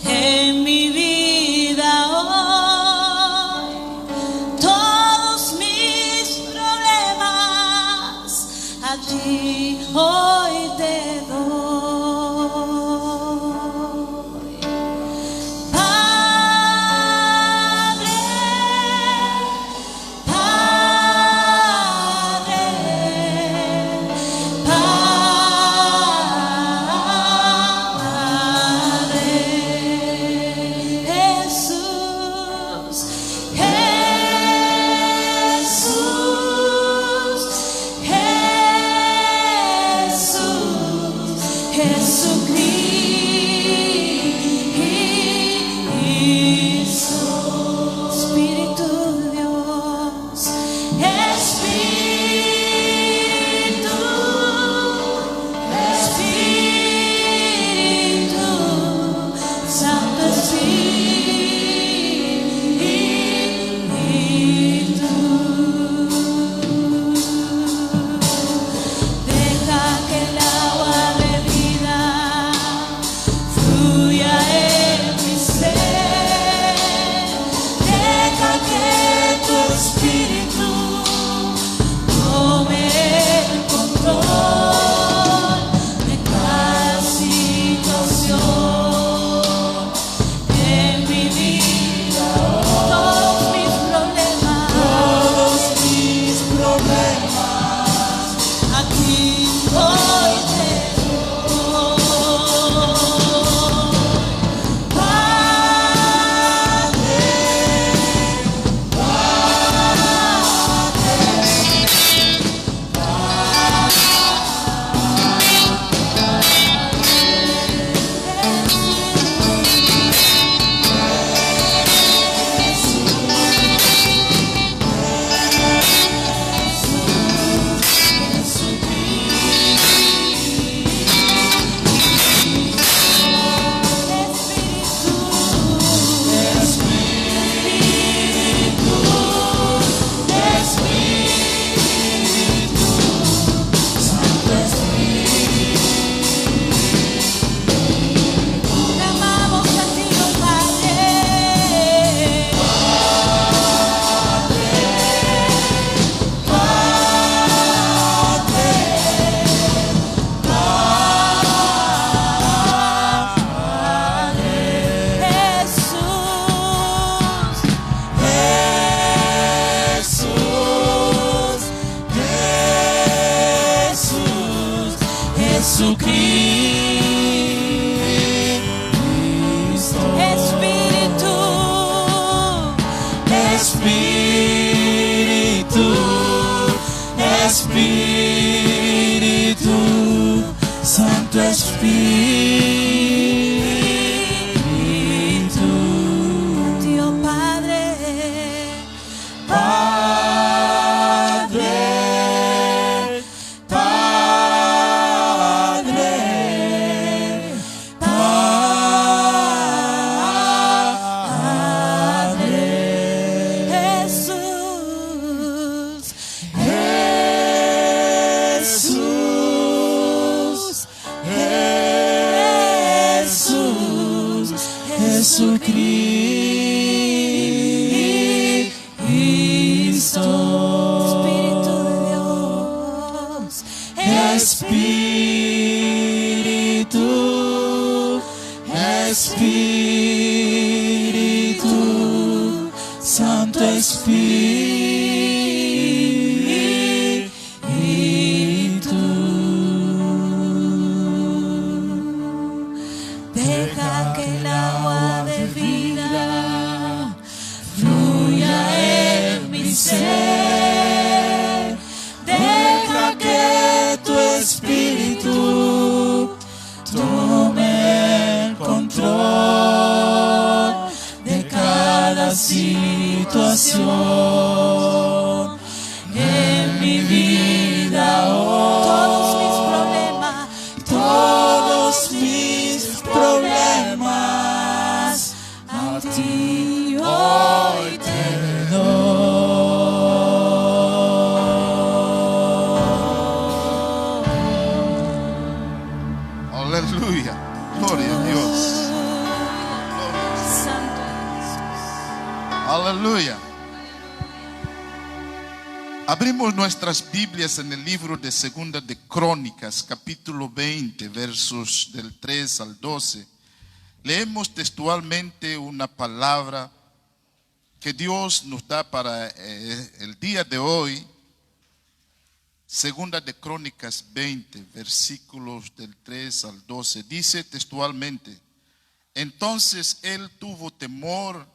En mi vida hoy, todos mis problemas a ti hoy te doy. Padre, Padre. Espíritu, Espíritu, Santo Espíritu. Dios Padre, Padre, Padre, Padre, Jesús, Jesús, Jesús, Jesucristo. Espíritu de Dios, Espíritu, Espíritu, Santo Espíritu. deja que el agua de vida fluya en mi ser. Deja que tu Espíritu tome el control de cada situación en mi vida hoy. Todos mis problemas A ti hoy te doy. Aleluya, gloria a Dios. Santo. Aleluya. Abrimos nuestras Biblias en el libro de Segunda de Crónicas, capítulo 20, versos del 3 al 12. Leemos textualmente una palabra que Dios nos da para el día de hoy. Segunda de Crónicas 20, versículos del 3 al 12. Dice textualmente: entonces él tuvo temor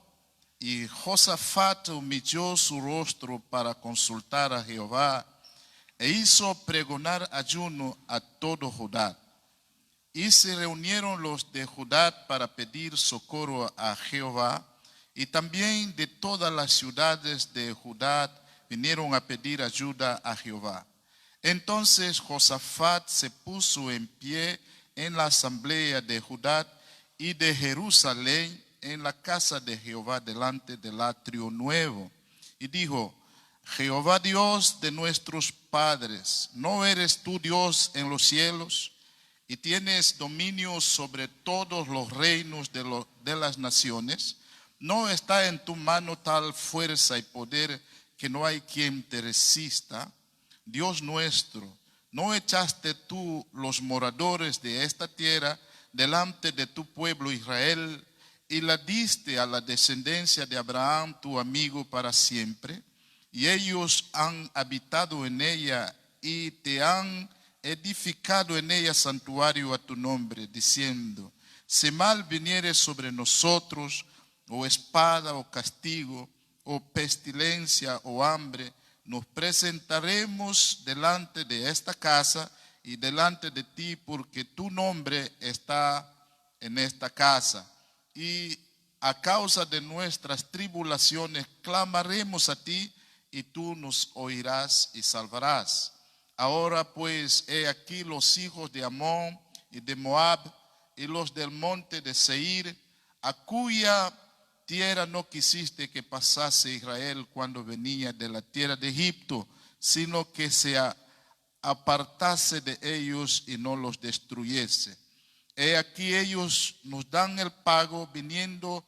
y Josafat humilló su rostro para consultar a Jehová e hizo pregonar ayuno a todo Judá. Y se reunieron los de Judá para pedir socorro a Jehová, y también de todas las ciudades de Judá vinieron a pedir ayuda a Jehová. Entonces Josafat se puso en pie en la asamblea de Judá y de Jerusalén en la casa de Jehová delante del atrio nuevo, y dijo: Jehová Dios de nuestros padres, ¿no eres tú Dios en los cielos? Y tienes dominio sobre todos los reinos de las naciones. ¿No está en tu mano tal fuerza y poder que no hay quien te resista? Dios nuestro, ¿no echaste tú los moradores de esta tierra delante de tu pueblo Israel y la diste a la descendencia de Abraham tu amigo para siempre? Y ellos han habitado en ella y te han edificado en ella santuario a tu nombre, diciendo: si mal viniere sobre nosotros, o espada, o castigo, o pestilencia, o hambre, nos presentaremos delante de esta casa y delante de ti, porque tu nombre está en esta casa. Y a causa de nuestras tribulaciones clamaremos a ti, y tú nos oirás y salvarás. Ahora pues, he aquí los hijos de Amón y de Moab y los del monte de Seir, a cuya tierra no quisiste que pasase Israel cuando venía de la tierra de Egipto, sino que se apartase de ellos y no los destruyese. He aquí ellos nos dan el pago, viniendo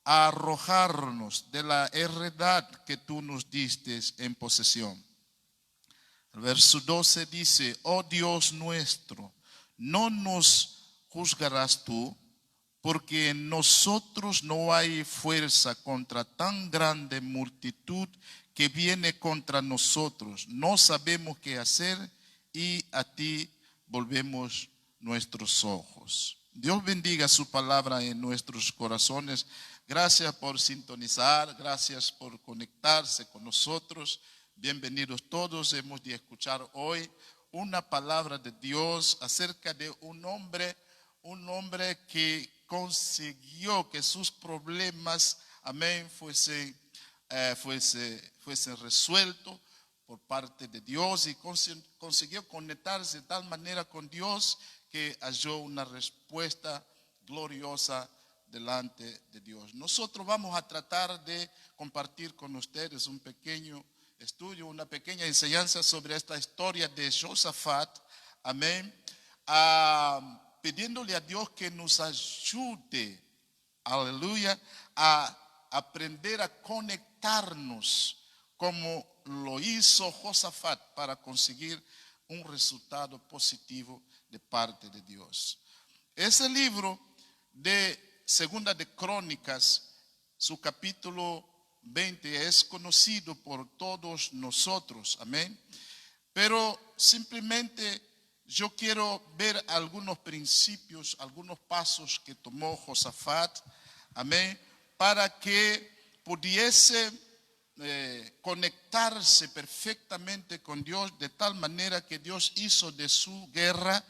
a arrojarnos de la heredad que tú nos diste en posesión. El verso 12 dice: oh Dios nuestro, ¿no nos juzgarás tú? Porque en nosotros no hay fuerza contra tan grande multitud que viene contra nosotros. No sabemos qué hacer y a ti volvemos nuestros ojos. Dios bendiga su palabra en nuestros corazones. Gracias por sintonizar, gracias por conectarse con nosotros. Bienvenidos todos. Hemos de escuchar hoy una palabra de Dios acerca de un hombre que consiguió que sus problemas, amén, fuesen resueltos por parte de Dios y consiguió conectarse de tal manera con Dios que halló una respuesta gloriosa delante de Dios. Nosotros vamos a tratar de compartir con ustedes un pequeño estudio, una pequeña enseñanza sobre esta historia de Josafat, amén, pidiéndole a Dios que nos ayude, aleluya, a aprender a conectarnos como lo hizo Josafat para conseguir un resultado positivo de parte de Dios. Ese libro de Segunda de Crónicas, su capítulo 20 es conocido por todos nosotros, amén. Pero simplemente yo quiero ver algunos principios, algunos pasos que tomó Josafat, amén, para que pudiese conectarse perfectamente con Dios de tal manera que Dios hizo de su guerra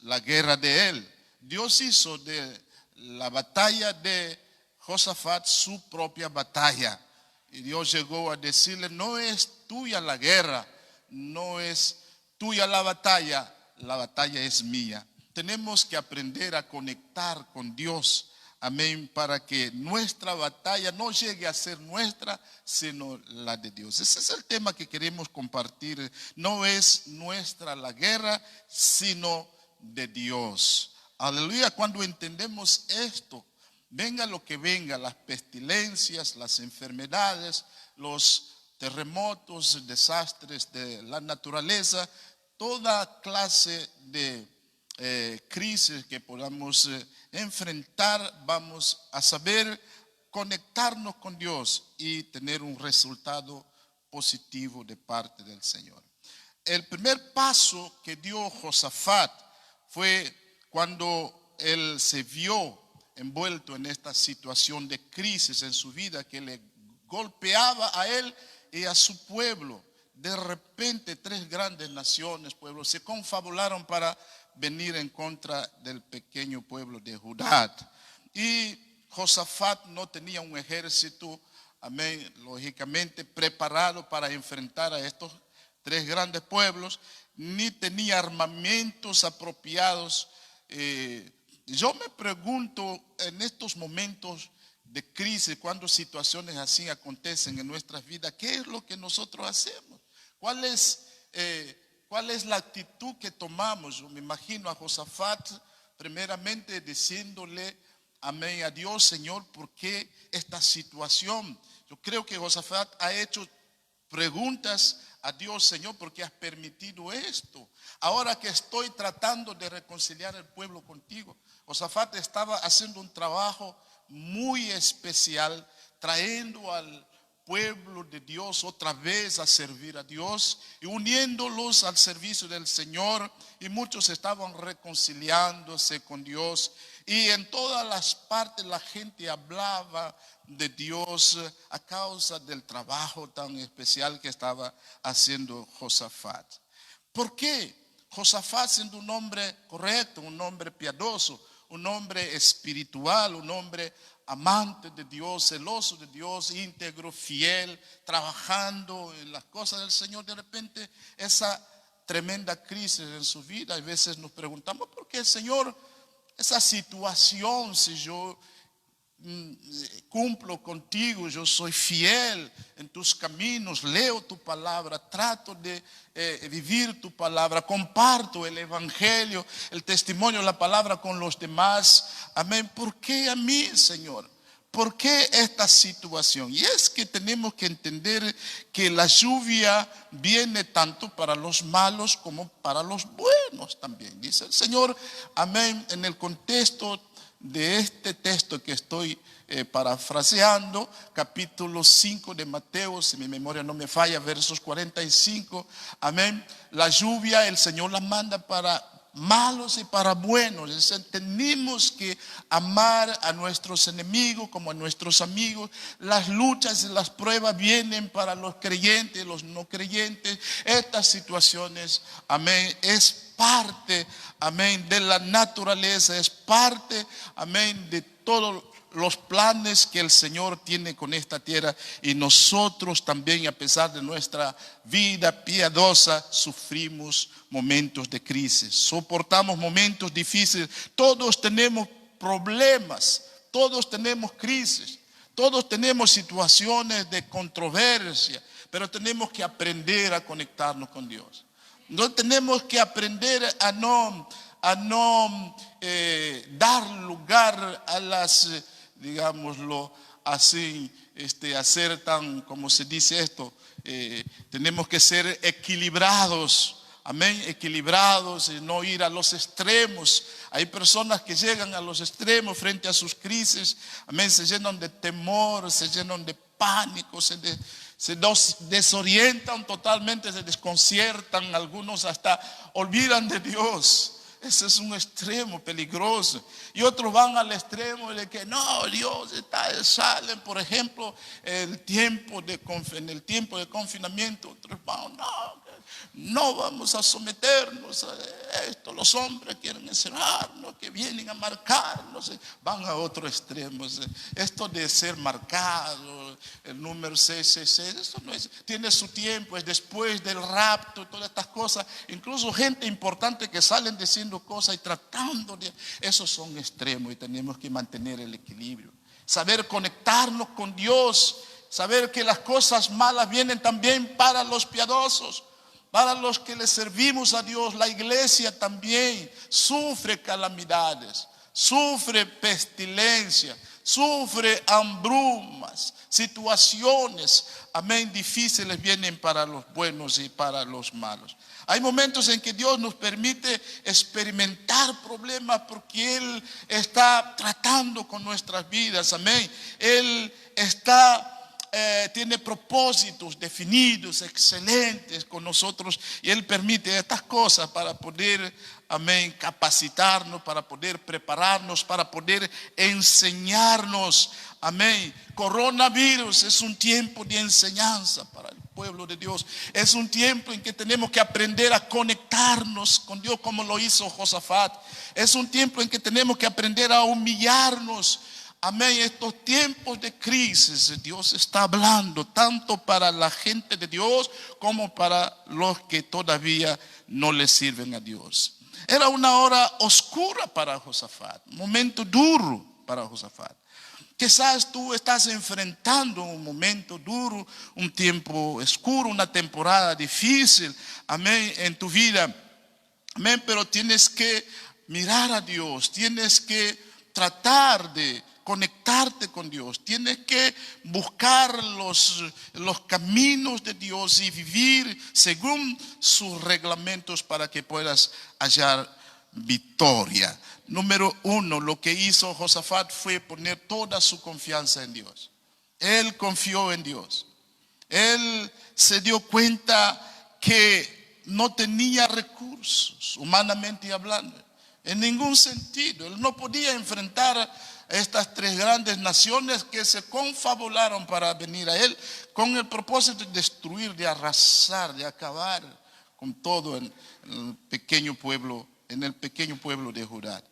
la guerra de él. Dios hizo de la batalla de Josafat su propia batalla. Y Dios llegó a decirle: no es tuya la guerra, no es tuya la batalla es mía. Tenemos que aprender a conectar con Dios, amén, para que nuestra batalla no llegue a ser nuestra, sino la de Dios. Ese es el tema que queremos compartir. No es nuestra la guerra, sino de Dios. Aleluya. Cuando entendemos esto, venga lo que venga, las pestilencias, las enfermedades, los terremotos, desastres de la naturaleza, toda clase de crisis que podamos enfrentar, vamos a saber conectarnos con Dios y tener un resultado positivo de parte del Señor. El primer paso que dio Josafat fue cuando él se vio envuelto en esta situación de crisis en su vida que le golpeaba a él y a su pueblo. De repente 3 grandes naciones, pueblos, se confabularon para venir en contra del pequeño pueblo de Judá. Y Josafat no tenía un ejército, amén, lógicamente preparado para enfrentar a estos 3 grandes pueblos, ni tenía armamentos apropiados. Yo me pregunto en estos momentos de crisis, cuando situaciones así acontecen en nuestras vidas, ¿qué es lo que nosotros hacemos? ¿Cuál es la actitud que tomamos? Yo me imagino a Josafat primeramente diciéndole amén a Dios: Señor, ¿por qué esta situación? Yo creo que Josafat ha hecho preguntas a Dios: Señor, ¿por qué has permitido esto? Ahora que estoy tratando de reconciliar el pueblo contigo. Josafat estaba haciendo un trabajo muy especial, trayendo al pueblo de Dios otra vez a servir a Dios y uniéndolos al servicio del Señor, y muchos estaban reconciliándose con Dios, y en todas las partes la gente hablaba de Dios a causa del trabajo tan especial que estaba haciendo Josafat. ¿Por qué? Josafat, siendo un hombre correcto, un hombre piadoso, un hombre espiritual, un hombre amante de Dios, celoso de Dios, íntegro, fiel, trabajando en las cosas del Señor, de repente esa tremenda crisis en su vida, a veces nos preguntamos: ¿por qué, Señor, esa situación? Si yo cumplo contigo, yo soy fiel en tus caminos, leo tu palabra, trato de vivir tu palabra, comparto el evangelio, el testimonio, la palabra con los demás, amén. ¿Por qué a mí, Señor? ¿Por qué esta situación? Y es que tenemos que entender que la lluvia viene tanto para los malos como para los buenos también, dice el Señor, amén. En el contexto de este texto que estoy parafraseando, capítulo 5 de Mateo, si mi memoria no me falla, versos 45, amén. La lluvia el Señor la manda para malos y para buenos. Tenemos que amar a nuestros enemigos como a nuestros amigos. Las luchas y las pruebas vienen para los creyentes, los no creyentes. Estas situaciones, amén, es parte, amén, de la naturaleza, es parte, amén, de todos los planes que el Señor tiene con esta tierra. Y nosotros también, a pesar de nuestra vida piadosa, sufrimos momentos de crisis, soportamos momentos difíciles. Todos tenemos problemas, todos tenemos crisis, todos tenemos situaciones de controversia, pero tenemos que aprender a conectarnos con Dios. No tenemos que aprender a no dar lugar a las, digámoslo así, a ser tan, como se dice esto, tenemos que ser equilibrados. Amén, equilibrados y no ir a los extremos. Hay personas que llegan a los extremos frente a sus crisis. Amén, se llenan de temor, se llenan de pánico, se desorientan totalmente, se desconciertan. Algunos hasta olvidan de Dios. Ese es un extremo peligroso. Y otros van al extremo de que no, Dios está, salen, por ejemplo, en el tiempo de confinamiento. Otros van, no vamos a someternos a esto. Los hombres quieren encerrarnos, que vienen a marcarnos. Van a otro extremo. Esto de ser marcado, el número 666, esto no es, tiene su tiempo, es después del rapto, todas estas cosas. Incluso gente importante que salen diciendo cosas y tratando de, esos son extremos y tenemos que mantener el equilibrio. Saber conectarnos con Dios, saber que las cosas malas vienen también para los piadosos. Para los que le servimos a Dios. La iglesia también sufre calamidades, sufre pestilencia, sufre hambrunas, situaciones, amén, difíciles vienen para los buenos y para los malos. Hay momentos en que Dios nos permite experimentar problemas porque Él está tratando con nuestras vidas, amén. Él tiene propósitos definidos, excelentes con nosotros, y Él permite estas cosas para poder, amén, capacitarnos, para poder prepararnos, para poder enseñarnos, amén. Coronavirus es un tiempo de enseñanza para el pueblo de Dios. Es un tiempo en que tenemos que aprender a conectarnos con Dios como lo hizo Josafat. Es un tiempo en que tenemos que aprender a humillarnos. Amén, estos tiempos de crisis, Dios está hablando tanto para la gente de Dios como para los que todavía no le sirven a Dios. Era una hora oscura para Josafat, un momento duro para Josafat. Quizás tú estás enfrentando un momento duro, un tiempo oscuro, una temporada difícil, amén, en tu vida. Amén, pero tienes que mirar a Dios, tienes que tratar de conectarte con Dios, tienes que buscar los caminos de Dios y vivir según sus reglamentos para que puedas hallar victoria. Número 1, lo que hizo Josafat fue poner toda su confianza en Dios. Él confió en Dios. Él se dio cuenta que no tenía recursos, humanamente hablando, en ningún sentido. Él no podía enfrentar estas tres grandes naciones que se confabularon para venir a él con el propósito de destruir, de arrasar, de acabar con todo en el pequeño pueblo de Judá.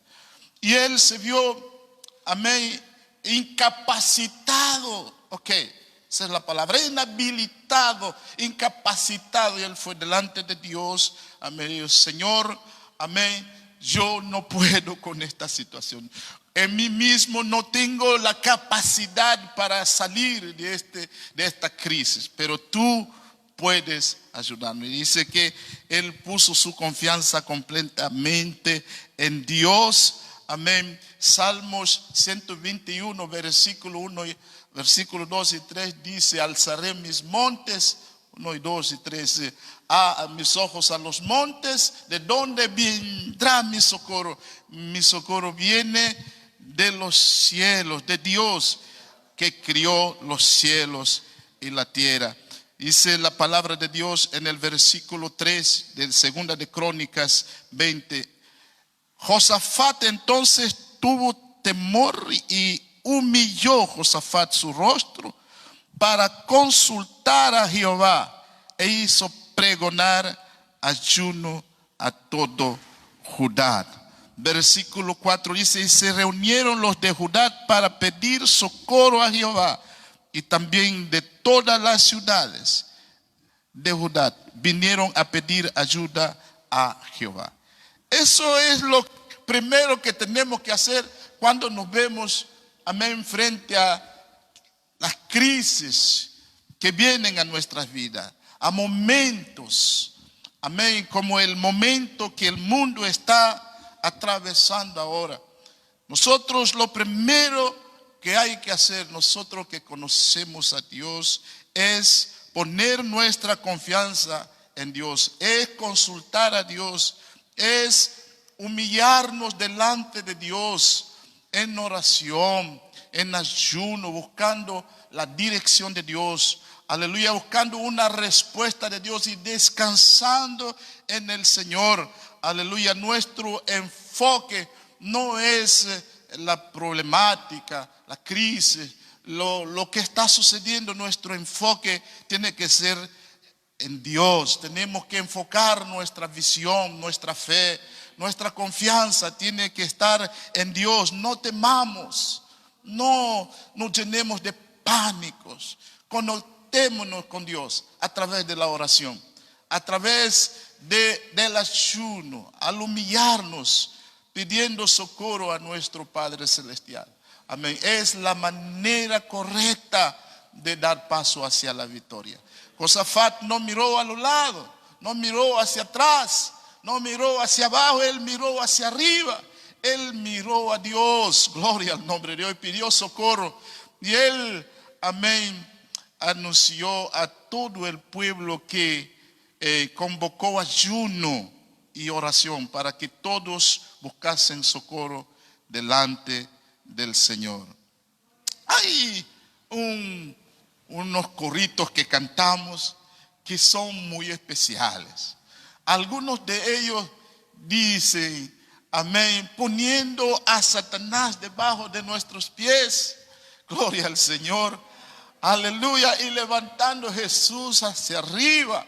Y él se vio, amén, incapacitado. Ok, esa es la palabra, inhabilitado, incapacitado. Y él fue delante de Dios, amén, Señor, amén, yo no puedo con esta situación. En mí mismo no tengo la capacidad para salir de esta crisis, pero tú puedes ayudarme. Dice que él puso su confianza completamente en Dios. Amén. Salmos 121, versículo 1, versículo 2 y 3 dice: alzaré mis montes, 1 y 2 y 3, a mis ojos a los montes, ¿de dónde vendrá mi socorro? Mi socorro viene de los cielos, de Dios que crió los cielos y la tierra. Dice la palabra de Dios en el versículo 3 de 2 de Crónicas 20, Josafat entonces tuvo temor y humilló Josafat su rostro para consultar a Jehová e hizo pregonar ayuno a todo Judá. Versículo 4 dice: y se reunieron los de Judá para pedir socorro a Jehová, y también de todas las ciudades de Judá vinieron a pedir ayuda a Jehová. Eso es lo primero que tenemos que hacer cuando nos vemos, amén, frente a las crisis que vienen a nuestras vidas, a momentos, amén, como el momento que el mundo está atravesando ahora. Nosotros lo primero que hay que hacer, nosotros que conocemos a Dios, es poner nuestra confianza en Dios, es consultar a Dios, es humillarnos delante de Dios en oración, en ayuno, buscando la dirección de Dios. Aleluya, buscando una respuesta de Dios y descansando en el Señor. Aleluya, nuestro enfoque no es la problemática, la crisis, lo que está sucediendo. Nuestro enfoque tiene que ser en Dios. Tenemos que enfocar nuestra visión, nuestra fe, nuestra confianza tiene que estar en Dios. No temamos, no nos llenemos de pánicos. Conectémonos con Dios a través de la oración, a través del ayuno, al humillarnos, pidiendo socorro a nuestro Padre Celestial. Amén. Es la manera correcta de dar paso hacia la victoria. Josafat no miró a los lados, no miró hacia atrás, no miró hacia abajo, él miró hacia arriba. Él miró a Dios, gloria al nombre de Dios, y pidió socorro. Y él, amén, anunció a todo el pueblo que convocó ayuno y oración para que todos buscasen socorro delante del Señor. Hay unos corritos que cantamos que son muy especiales. Algunos de ellos dicen, amén, poniendo a Satanás debajo de nuestros pies, gloria al Señor, aleluya, y levantando a Jesús hacia arriba.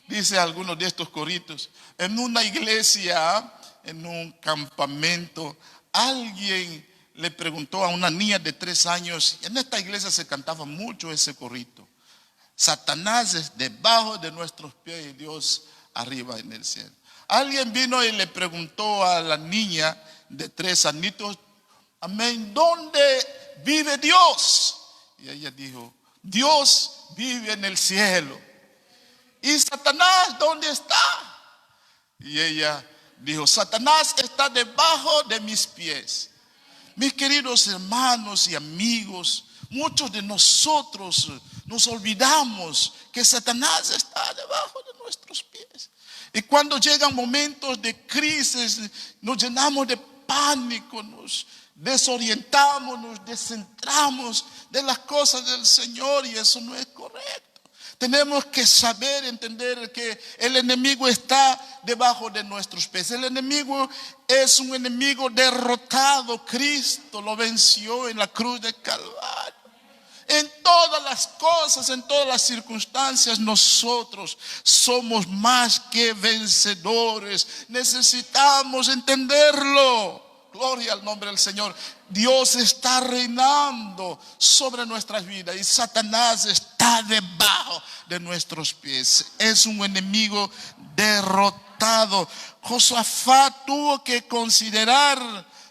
Dice algunos de estos corritos. En una iglesia, en un campamento, alguien le preguntó a una niña de 3 años, en esta iglesia se cantaba mucho ese corrito: Satanás es debajo de nuestros pies y Dios arriba en el cielo. Alguien vino y le preguntó a la niña de 3 añitos, amén, ¿dónde vive Dios? Y ella dijo, Dios vive en el cielo. ¿Y Satanás dónde está? Y ella dijo, Satanás está debajo de mis pies. Mis queridos hermanos y amigos, muchos de nosotros nos olvidamos que Satanás está debajo de nuestros pies. Y cuando llegan momentos de crisis, nos llenamos de pánico, nos desorientamos, nos descentramos de las cosas del Señor, y eso no es correcto. Tenemos que saber, entender que el enemigo está debajo de nuestros pies. El enemigo es un enemigo derrotado. Cristo lo venció en la cruz de Calvario. En todas las cosas, en todas las circunstancias, nosotros somos más que vencedores. Necesitamos entenderlo. Gloria al nombre del Señor. Dios está reinando sobre nuestras vidas y Satanás está debajo de nuestros pies. Es un enemigo derrotado. Josafat tuvo que considerar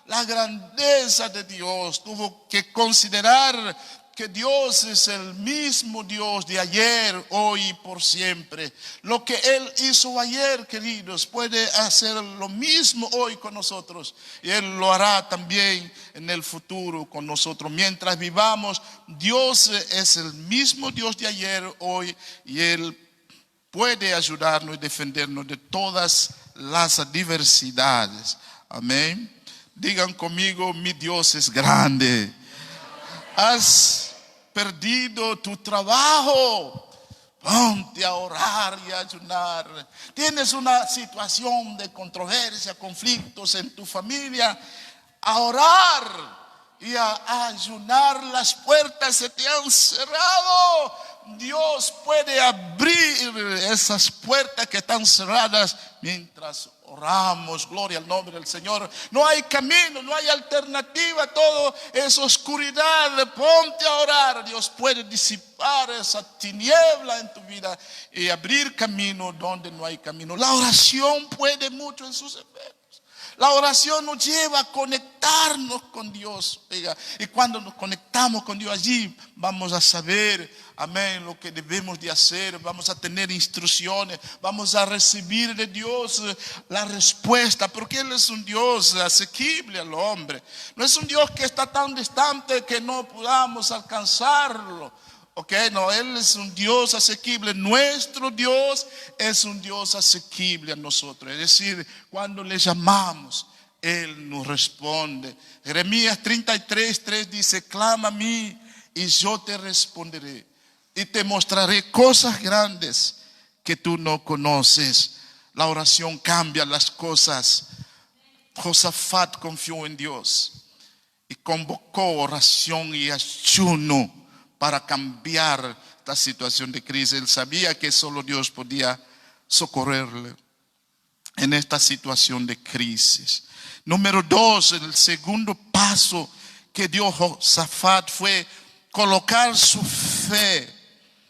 la grandeza de Dios. Tuvo que considerar que Dios es el mismo Dios de ayer, hoy y por siempre. Lo que Él hizo ayer, queridos, puede hacer lo mismo hoy con nosotros. Y Él lo hará también en el futuro con nosotros. Mientras vivamos, Dios es el mismo Dios de ayer, hoy, y Él puede ayudarnos y defendernos de todas las adversidades. Amén. Digan conmigo, mi Dios es grande. Has perdido tu trabajo, Ponte a orar y a ayunar. Tienes una situación de controversia, conflictos en tu familia. A orar y a ayunar. Las puertas se te han cerrado. Dios puede abrir esas puertas que están cerradas mientras oramos. Gloria al nombre del Señor. No hay camino, no hay alternativa. Todo es oscuridad. Ponte a orar. Dios puede disipar esa tiniebla en tu vida y abrir camino donde no hay camino. La oración puede mucho en sus efectos. La oración nos lleva a conectarnos con Dios. Oiga, y cuando nos conectamos con Dios, allí vamos a saber, amén, lo que debemos de hacer. Vamos a tener instrucciones. Vamos a recibir de Dios la respuesta. Porque Él es un Dios asequible al hombre. No es un Dios que está tan distante que no podamos alcanzarlo. Ok, no, Él es un Dios asequible. Nuestro Dios es un Dios asequible a nosotros. Es decir, cuando le llamamos, Él nos responde. Jeremías 33:3 dice: clama a mí y yo te responderé y te mostraré cosas grandes que tú no conoces. La oración cambia las cosas. Josafat confió en Dios y convocó oración y ayuno para cambiar esta situación de crisis. Él sabía que solo Dios podía socorrerle en esta situación de crisis. Número 2, el segundo paso que dio Josafat fue colocar su fe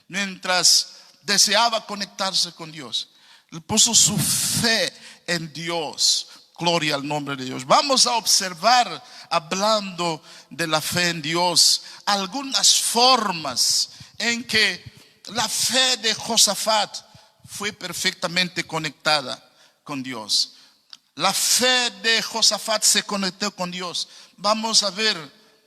mientras deseaba conectarse con Dios. Él puso su fe en Dios. Gloria al nombre de Dios. Vamos a observar, hablando de la fe en Dios, algunas formas en que la fe de Josafat fue perfectamente conectada con Dios. La fe de Josafat se conectó con Dios. Vamos a ver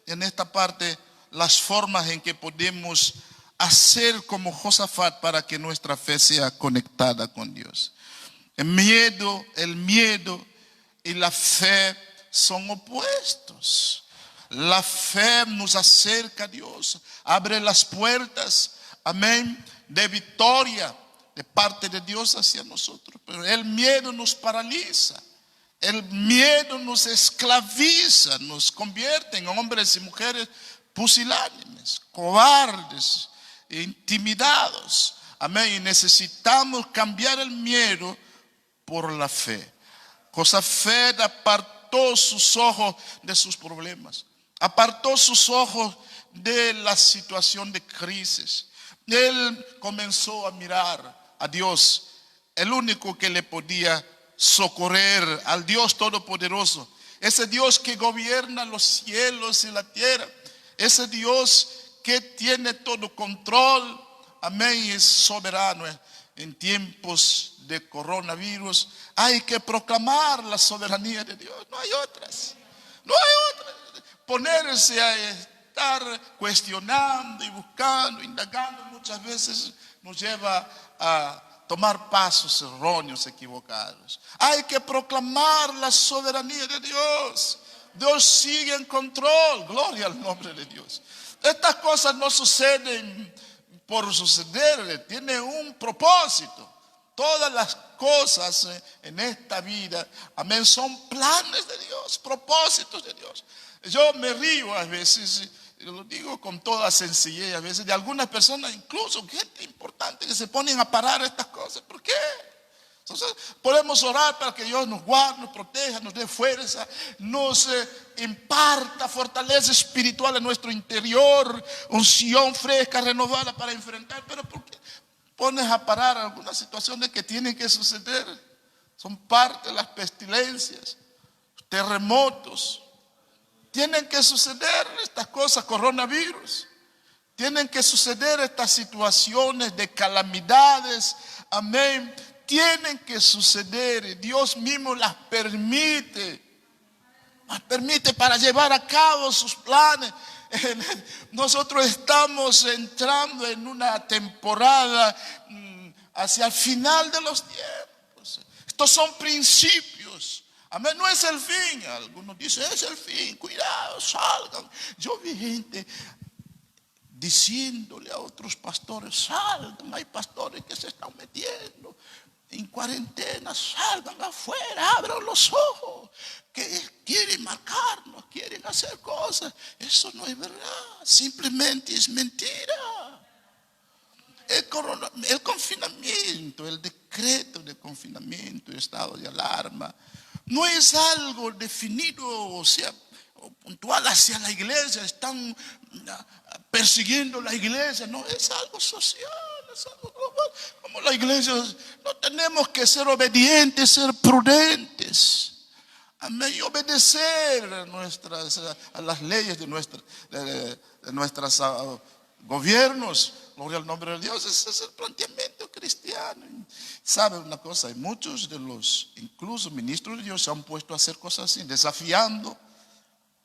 en esta parte las formas en que podemos hacer como Josafat para que nuestra fe sea conectada con Dios. El miedo y la fe son opuestos. La fe nos acerca a Dios, abre las puertas, amén, de victoria de parte de Dios hacia nosotros. Pero el miedo nos paraliza, el miedo nos esclaviza, nos convierte en hombres y mujeres pusilánimes, cobardes, intimidados. Amén. Y necesitamos cambiar el miedo por la fe. Josafat apartó sus ojos de sus problemas, apartó sus ojos de la situación de crisis. Él comenzó a mirar a Dios, el único que le podía socorrer, al Dios todopoderoso, ese Dios que gobierna los cielos y la tierra, ese Dios que tiene todo control, amén, y es soberano. En tiempos de coronavirus hay que proclamar la soberanía de Dios. No hay otras. No hay otras. Ponerse a estar cuestionando y buscando, indagando, muchas veces nos lleva a tomar pasos erróneos, equivocados. Hay que proclamar la soberanía de Dios. Dios sigue en control. Gloria al nombre de Dios. Estas cosas no suceden por suceder, tiene un propósito. Todas las cosas en esta vida, amén, son planes de Dios, propósitos de Dios. Yo me río a veces, lo digo con toda sencillez, a veces de algunas personas, incluso gente importante, que se ponen a parar estas cosas. ¿Por qué? Entonces podemos orar para que Dios nos guarde, nos proteja, nos dé fuerza, nos imparta fortaleza espiritual en nuestro interior, unción fresca, renovada para enfrentar. Pero ¿por qué pones a parar algunas situaciones que tienen que suceder? Son parte de las pestilencias, terremotos. Tienen que suceder estas cosas, coronavirus. Tienen que suceder estas situaciones de calamidades, amén. Tienen que suceder, Dios mismo las permite para llevar a cabo sus planes. Nosotros estamos entrando en una temporada hacia el final de los tiempos. Estos son principios. Amén, no es el fin. Algunos dicen es el fin, cuidado, salgan. Yo vi gente diciéndole a otros pastores: salgan, hay pastores que se están metiendo en cuarentena, salgan afuera, abran los ojos, que quieren marcarnos, quieren hacer cosas. Eso no es verdad, simplemente es mentira. El confinamiento, el decreto de confinamiento, el estado de alarma, no es algo definido, o sea, puntual hacia la iglesia. Están persiguiendo la iglesia. No, es algo social, es algo global. Como la iglesia, no tenemos que ser obedientes, ser prudentes. Amén. Y obedecer a las leyes de nuestros gobiernos. Gloria al nombre de Dios. Ese es el planteamiento cristiano. ¿Sabe una cosa? Hay muchos de los, incluso ministros de Dios, se han puesto a hacer cosas así, desafiando.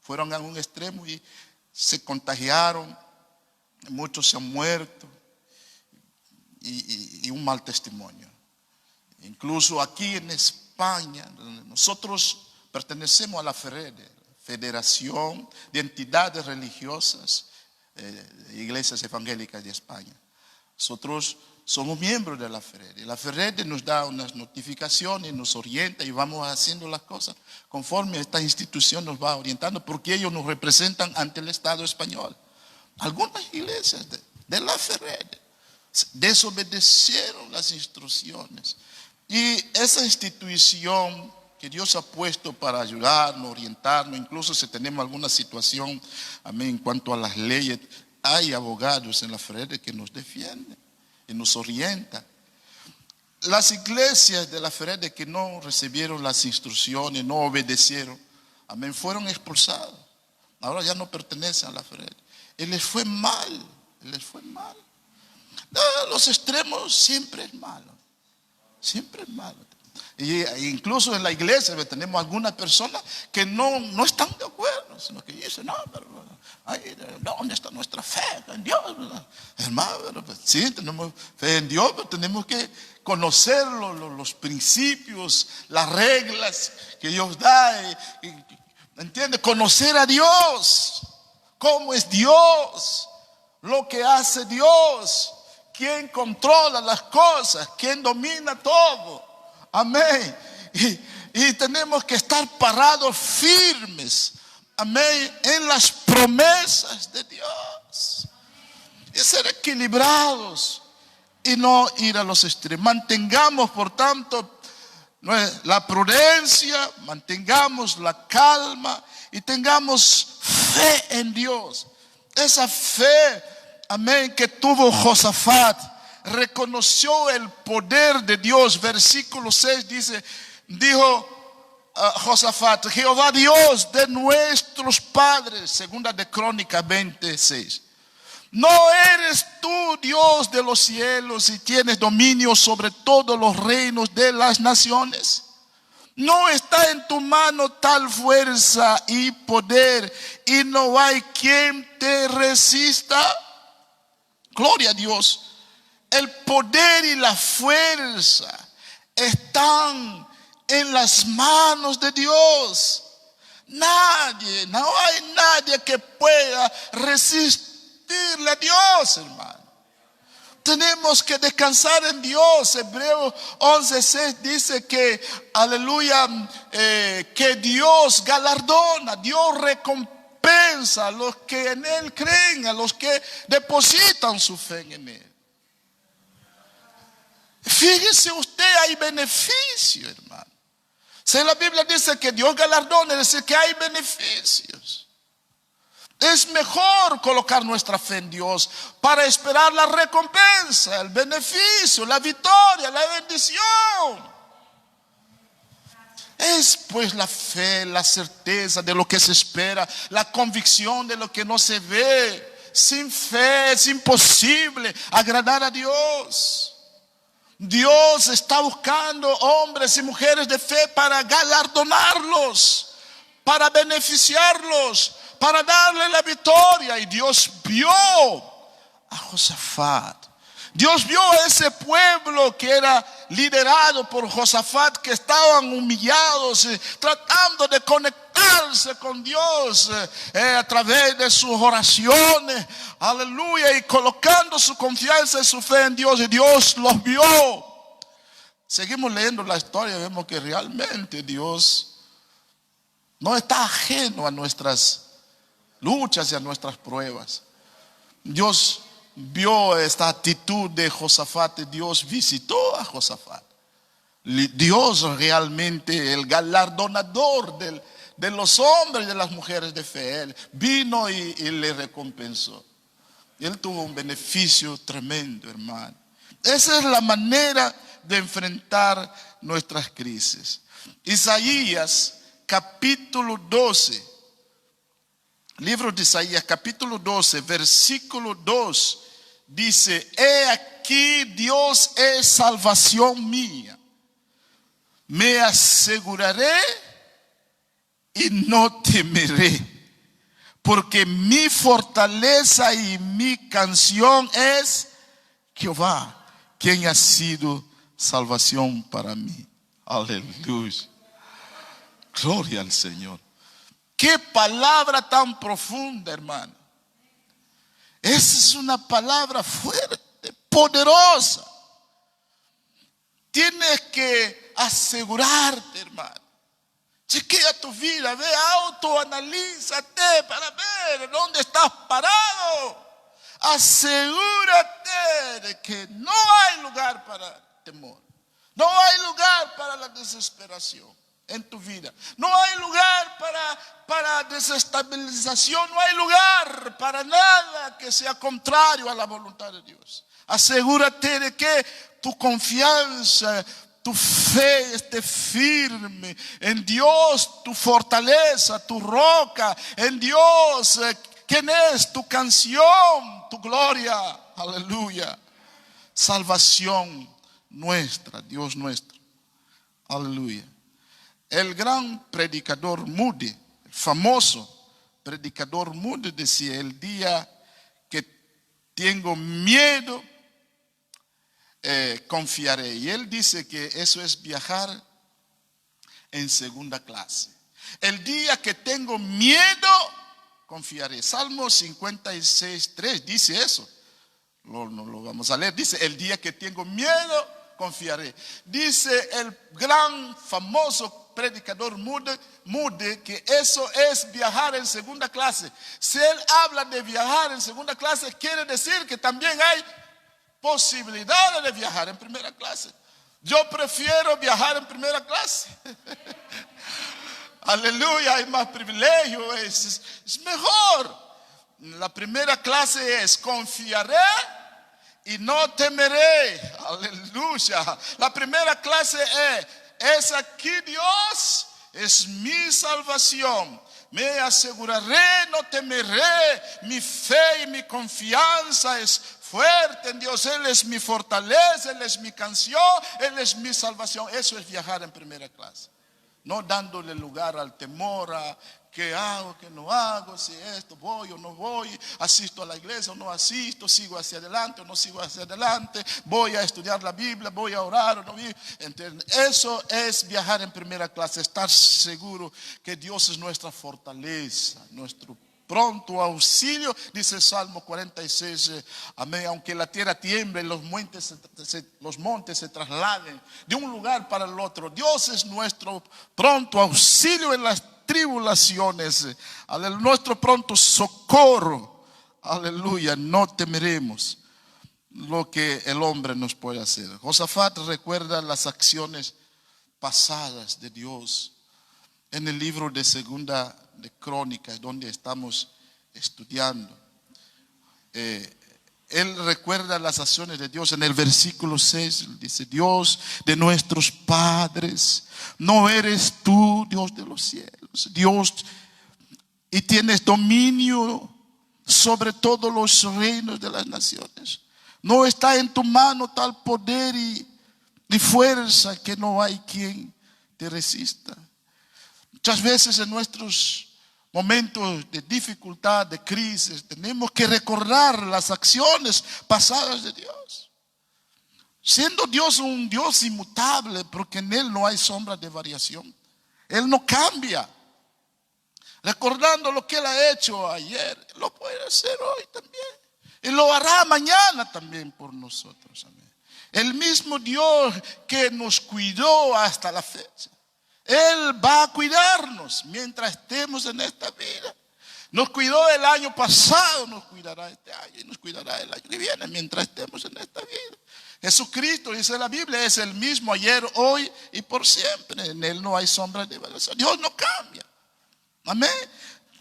Fueron a un extremo y se contagiaron. Muchos se han muerto. Y un mal testimonio. Incluso aquí en España, nosotros pertenecemos a la FEREDE, Federación de Entidades Religiosas, Iglesias Evangélicas de España. Nosotros somos miembros de la FEREDE. La FEREDE nos da unas notificaciones, nos orienta y vamos haciendo las cosas conforme esta institución nos va orientando, porque ellos nos representan ante el Estado español. Algunas iglesias de la FEREDE desobedecieron las instrucciones, y esa institución que Dios ha puesto para ayudarnos, orientarnos, incluso si tenemos alguna situación, amén, en cuanto a las leyes, hay abogados en la FEREDE que nos defienden y nos orientan. Las iglesias de la FEREDE que no recibieron las instrucciones, no obedecieron, amén, fueron expulsadas. Ahora ya no pertenecen a la FEREDE. Y les fue mal, les fue mal. No, los extremos siempre es malo, siempre es malo. Y incluso en la iglesia tenemos algunas personas que no están de acuerdo, sino que dicen: no, pero ¿dónde está nuestra fe en Dios? Hermano, pues, sí, tenemos fe en Dios, pero tenemos que conocer los principios, las reglas que Dios da. ¿Entiende? Conocer a Dios, cómo es Dios, lo que hace Dios, quién controla las cosas, quién domina todo. Amén. Y tenemos que estar parados firmes, amén, en las promesas de Dios. Y ser equilibrados y no ir a los extremos. Mantengamos, por tanto, la prudencia, mantengamos la calma y tengamos fe en Dios. Esa fe, amén, que tuvo Josafat. Reconoció el poder de Dios. Versículo 6 dice: dijo Josafat: Jehová Dios de nuestros padres. Segunda de Crónicas 26. ¿No eres tú Dios de los cielos y tienes dominio sobre todos los reinos de las naciones? ¿No está en tu mano tal fuerza y poder, y no hay quien te resista? Gloria a Dios. El poder y la fuerza están en las manos de Dios. No hay nadie que pueda resistirle a Dios, hermano. Tenemos que descansar en Dios. Hebreos 11:6 dice que, aleluya, que Dios galardona, Dios recompensa a los que en Él creen, a los que depositan su fe en Él. Fíjese usted, hay beneficio, hermano. Si la Biblia dice que Dios galardona, es decir, que hay beneficios. Es mejor colocar nuestra fe en Dios para esperar la recompensa, el beneficio, la victoria, la bendición. Es pues la fe, la certeza de lo que se espera, la convicción de lo que no se ve. Sin fe es imposible agradar a Dios. Dios está buscando hombres y mujeres de fe para galardonarlos, para beneficiarlos, para darle la victoria. Y Dios vio a Josafat. Dios vio a ese pueblo que era liderado por Josafat, que estaban humillados, tratando de conectar encontrarse con Dios a través de sus oraciones, aleluya, y colocando su confianza y su fe en Dios, y Dios los vio. Seguimos leyendo la historia, vemos que realmente Dios no está ajeno a nuestras luchas y a nuestras pruebas. Dios vio esta actitud de Josafat y Dios visitó a Josafat. Dios realmente, el galardonador de los hombres y de las mujeres de fe, Él vino y le recompensó. Y Él tuvo un beneficio tremendo, hermano. Esa es la manera de enfrentar nuestras crisis. Isaías capítulo 12, libro de Isaías capítulo 12, versículo 2, dice: he aquí, Dios es salvación mía. Me aseguraré y no temeré, porque mi fortaleza y mi canción es Jehová, quien ha sido salvación para mí. Aleluya. Gloria al Señor. Qué palabra tan profunda, hermano. Esa es una palabra fuerte, poderosa. Tienes que asegurarte, hermano. Chequea tu vida, ve, autoanalízate para ver dónde estás parado. Asegúrate de que no hay lugar para temor. No hay lugar para la desesperación en tu vida. No hay lugar para desestabilización. No hay lugar para nada que sea contrario a la voluntad de Dios. Asegúrate de que tu confianza, tu fe esté firme en Dios, tu fortaleza, tu roca, en Dios, quien es tu canción, tu gloria. Aleluya. Salvación nuestra, Dios nuestro. Aleluya. El gran predicador Moody, el famoso predicador Moody, decía: el día que tengo miedo, confiaré. Y él dice que eso es viajar en segunda clase. El día que tengo miedo, confiaré. Salmo 56:3 dice eso. No lo vamos a leer. Dice: el día que tengo miedo, confiaré. Dice el gran famoso predicador Moody que eso es viajar en segunda clase. Si él habla de viajar en segunda clase, quiere decir que también hay posibilidades de viajar en primera clase. Yo prefiero viajar en primera clase. Aleluya, hay más privilegio, es mejor. La primera clase es: confiaré y no temeré. Aleluya. La primera clase es aquí Dios, es mi salvación. Me aseguraré, no temeré. Mi fe y mi confianza es fuerte en Dios. Él es mi fortaleza, Él es mi canción, Él es mi salvación. Eso es viajar en primera clase. No dándole lugar al temor, a qué hago, qué no hago, si esto voy o no voy, asisto a la iglesia o no asisto, sigo hacia adelante o no sigo hacia adelante, voy a estudiar la Biblia, voy a orar o no. Eso es viajar en primera clase, estar seguro que Dios es nuestra fortaleza, nuestro pronto auxilio. Dice el Salmo 46, amén. Aunque la tierra tiemble, los montes se trasladen de un lugar para el otro, Dios es nuestro pronto auxilio en las tribulaciones, nuestro pronto socorro. Aleluya. No temeremos lo que el hombre nos puede hacer. Josafat recuerda las acciones pasadas de Dios en el libro de Segunda de Crónicas, donde estamos estudiando. Él recuerda las acciones de Dios en el versículo 6. Dice: Dios de nuestros padres, ¿no eres tú Dios de los cielos, Dios, y tienes dominio sobre todos los reinos de las naciones? ¿No está en tu mano tal poder y fuerza que no hay quien te resista? Muchas veces en nuestros momentos de dificultad, de crisis, tenemos que recordar las acciones pasadas de Dios. Siendo Dios un Dios inmutable, porque en Él no hay sombra de variación. Él no cambia. recordando lo que Él ha hecho ayer, lo puede hacer hoy también. Y lo hará mañana también por nosotros. Amén. El mismo Dios que nos cuidó hasta la fecha, Él va a cuidarnos mientras estemos en esta vida. Nos cuidó el año pasado, nos cuidará este año y nos cuidará el año que viene mientras estemos en esta vida. Jesucristo, dice la Biblia, es el mismo ayer, hoy y por siempre. En Él no hay sombra de variación. Dios no cambia. Amén.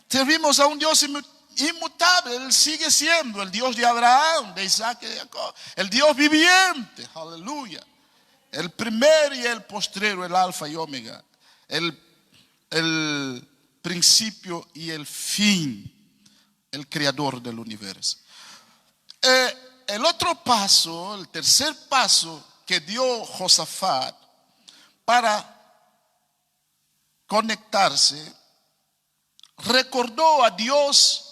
Servimos a un Dios inmutable. Él sigue siendo el Dios de Abraham, de Isaac y de Jacob. El Dios viviente. Aleluya. El primero y el postrero, el alfa y omega. El principio y el fin. El creador del universo. El otro paso, el tercer paso que dio Josafat para conectarse, recordó a Dios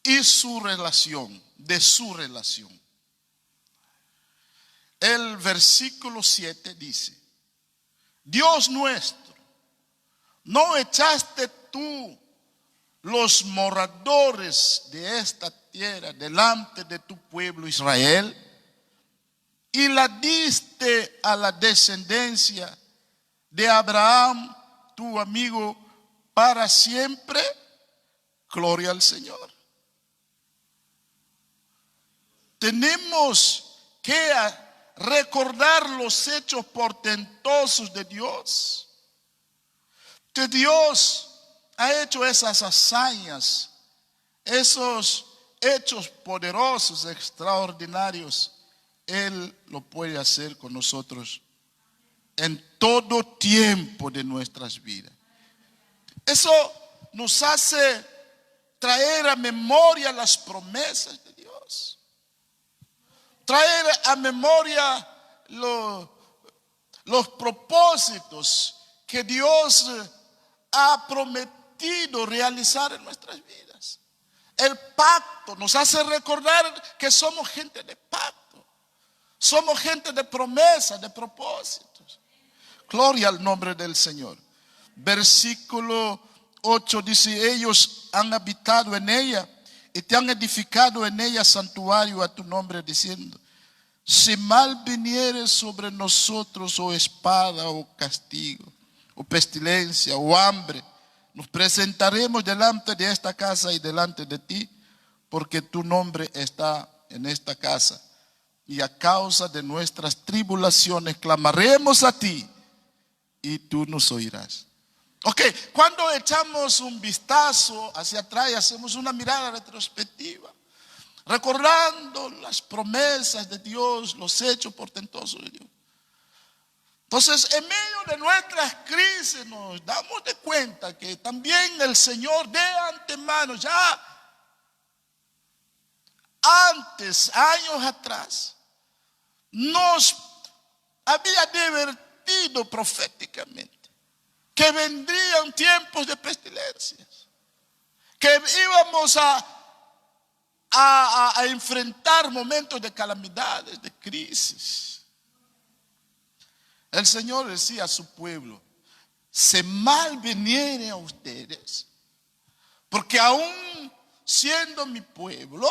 y su relación, de su relación. El versículo 7 dice: Dios nuestro, ¿no echaste tú los moradores de esta tierra delante de tu pueblo Israel y la diste a la descendencia de Abraham, tu amigo, para siempre? Gloria al Señor. Tenemos que recordar los hechos portentosos de Dios, que Dios ha hecho esas hazañas, esos hechos poderosos, extraordinarios. Él lo puede hacer con nosotros en todo tiempo de nuestras vidas. Eso nos hace traer a memoria las promesas de Dios, traer a memoria los propósitos que Dios ha prometido realizar en nuestras vidas. El pacto nos hace recordar que somos gente de pacto, somos gente de promesas, de propósitos. Gloria al nombre del Señor. Versículo 8 dice: ellos han habitado en ella y te han edificado en ella santuario a tu nombre, diciendo: si mal viniere sobre nosotros o espada o castigo o pestilencia o hambre, nos presentaremos delante de esta casa y delante de ti, porque tu nombre está en esta casa, y a causa de nuestras tribulaciones clamaremos a ti y tú nos oirás. Ok, cuando echamos un vistazo hacia atrás y hacemos una mirada retrospectiva, recordando las promesas de Dios, los hechos portentosos de Dios, entonces en medio de nuestras crisis nos damos de cuenta que también el Señor de antemano, ya antes, años atrás, nos había advertido proféticamente que vendrían tiempos de pestilencias, que íbamos a enfrentar momentos de calamidades, de crisis. El Señor decía a su pueblo: se mal viniere a ustedes, porque aún siendo mi pueblo,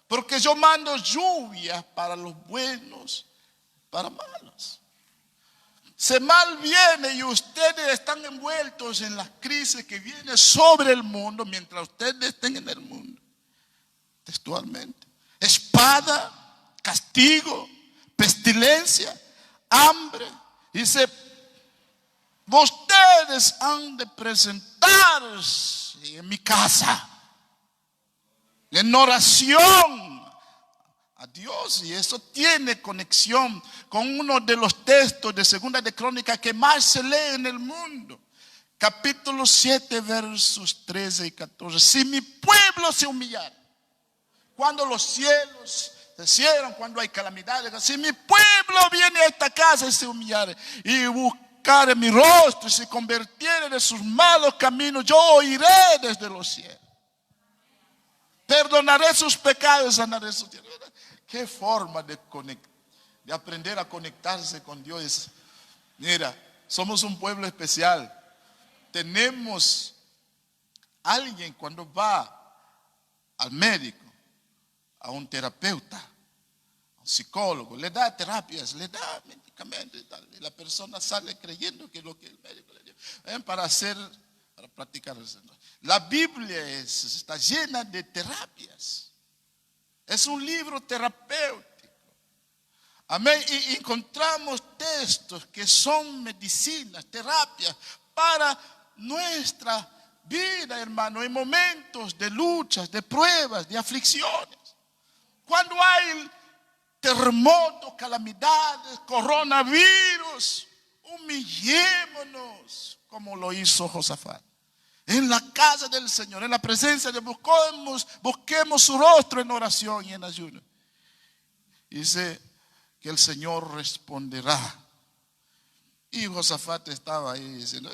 porque yo mando lluvia para los buenos, para malos. Se mal viene y ustedes están envueltos en las crisis que vienen sobre el mundo mientras ustedes estén en el mundo. Textualmente: espada, castigo, pestilencia, hambre. Dice: ustedes han de presentarse en mi casa en oración a Dios. Y eso tiene conexión con uno de los textos de Segunda de Crónicas que más se lee en el mundo, capítulo 7, versos 13 y 14. Si mi pueblo se humillara, cuando los cielos se cierran, cuando hay calamidades, si mi pueblo viene a esta casa y se humillare y buscare mi rostro y se convirtiere de sus malos caminos, yo oiré desde los cielos, perdonaré sus pecados, sanaré su tierra. Qué forma de aprender a conectarse con Dios. Mira, somos un pueblo especial. tenemos alguien cuando va al médico, a un terapeuta, a un psicólogo, le da terapias, le da medicamentos y tal, y la persona sale creyendo que lo que el médico le dio para practicar el Señor. La Biblia está llena de terapias. Es un libro terapéutico. Amén. Y encontramos textos que son medicinas, terapias para nuestra vida, hermano, en momentos de luchas, de pruebas, de aflicciones. Cuando hay terremotos, calamidades, coronavirus, humillémonos como lo hizo Josafat. En la casa del Señor, en la presencia de busquemos su rostro en oración y en ayuno. Dice que el Señor responderá. Y Josafat estaba ahí diciendo,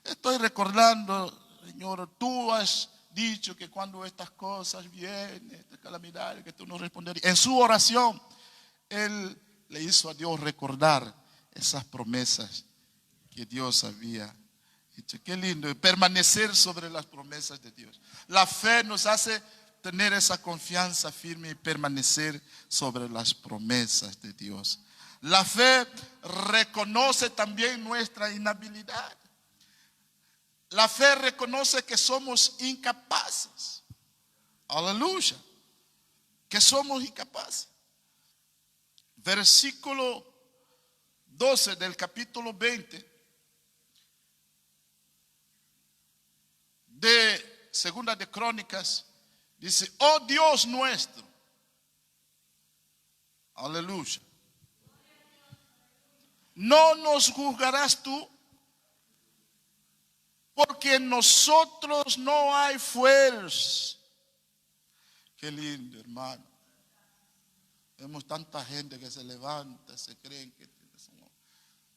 estoy recordando, Señor, tú has dicho que cuando estas cosas vienen, estas calamidades, que tú nos responderías. En su oración, él le hizo a Dios recordar esas promesas que Dios había dicho. Qué lindo, permanecer sobre las promesas de Dios. La fe nos hace tener esa confianza firme y permanecer sobre las promesas de Dios. La fe reconoce también nuestra inhabilidad. La fe reconoce que somos incapaces. Aleluya. Que somos incapaces. Versículo 12 del capítulo 20 de Segunda de Crónicas dice: oh Dios nuestro, aleluya, no nos juzgarás tú, porque en nosotros no hay fuerza. Qué lindo, hermano. Vemos tanta gente que se levanta, se creen que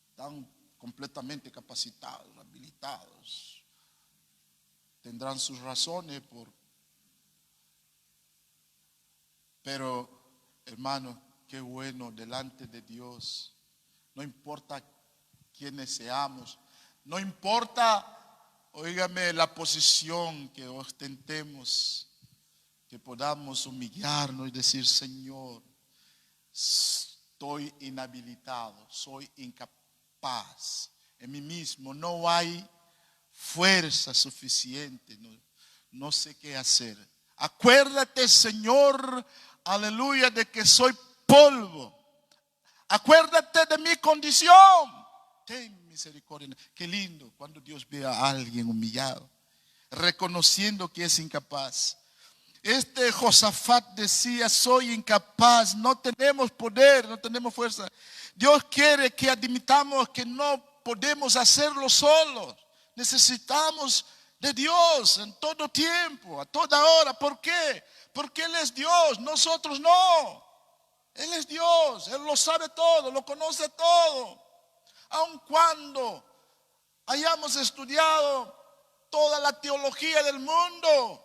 están completamente capacitados, habilitados. Tendrán sus razones pero, hermano, qué bueno delante de Dios. No importa quiénes seamos, no importa, óigame, la posición que ostentemos, que podamos humillarnos y decir: Señor, estoy inhabilitado, soy incapaz. En mí mismo no hay fuerza suficiente, no sé qué hacer. Acuérdate, Señor, aleluya, de que soy polvo. Acuérdate de mi condición. Ten misericordia. Qué lindo cuando Dios ve a alguien humillado, reconociendo que es incapaz. Este Josafat decía: soy incapaz, no tenemos poder, no tenemos fuerza. Dios quiere que admitamos que no podemos hacerlo solos. Necesitamos de Dios en todo tiempo, a toda hora. ¿Por qué? Porque Él es Dios, nosotros no. Él es Dios, Él lo sabe todo, lo conoce todo. Aun cuando hayamos estudiado toda la teología del mundo,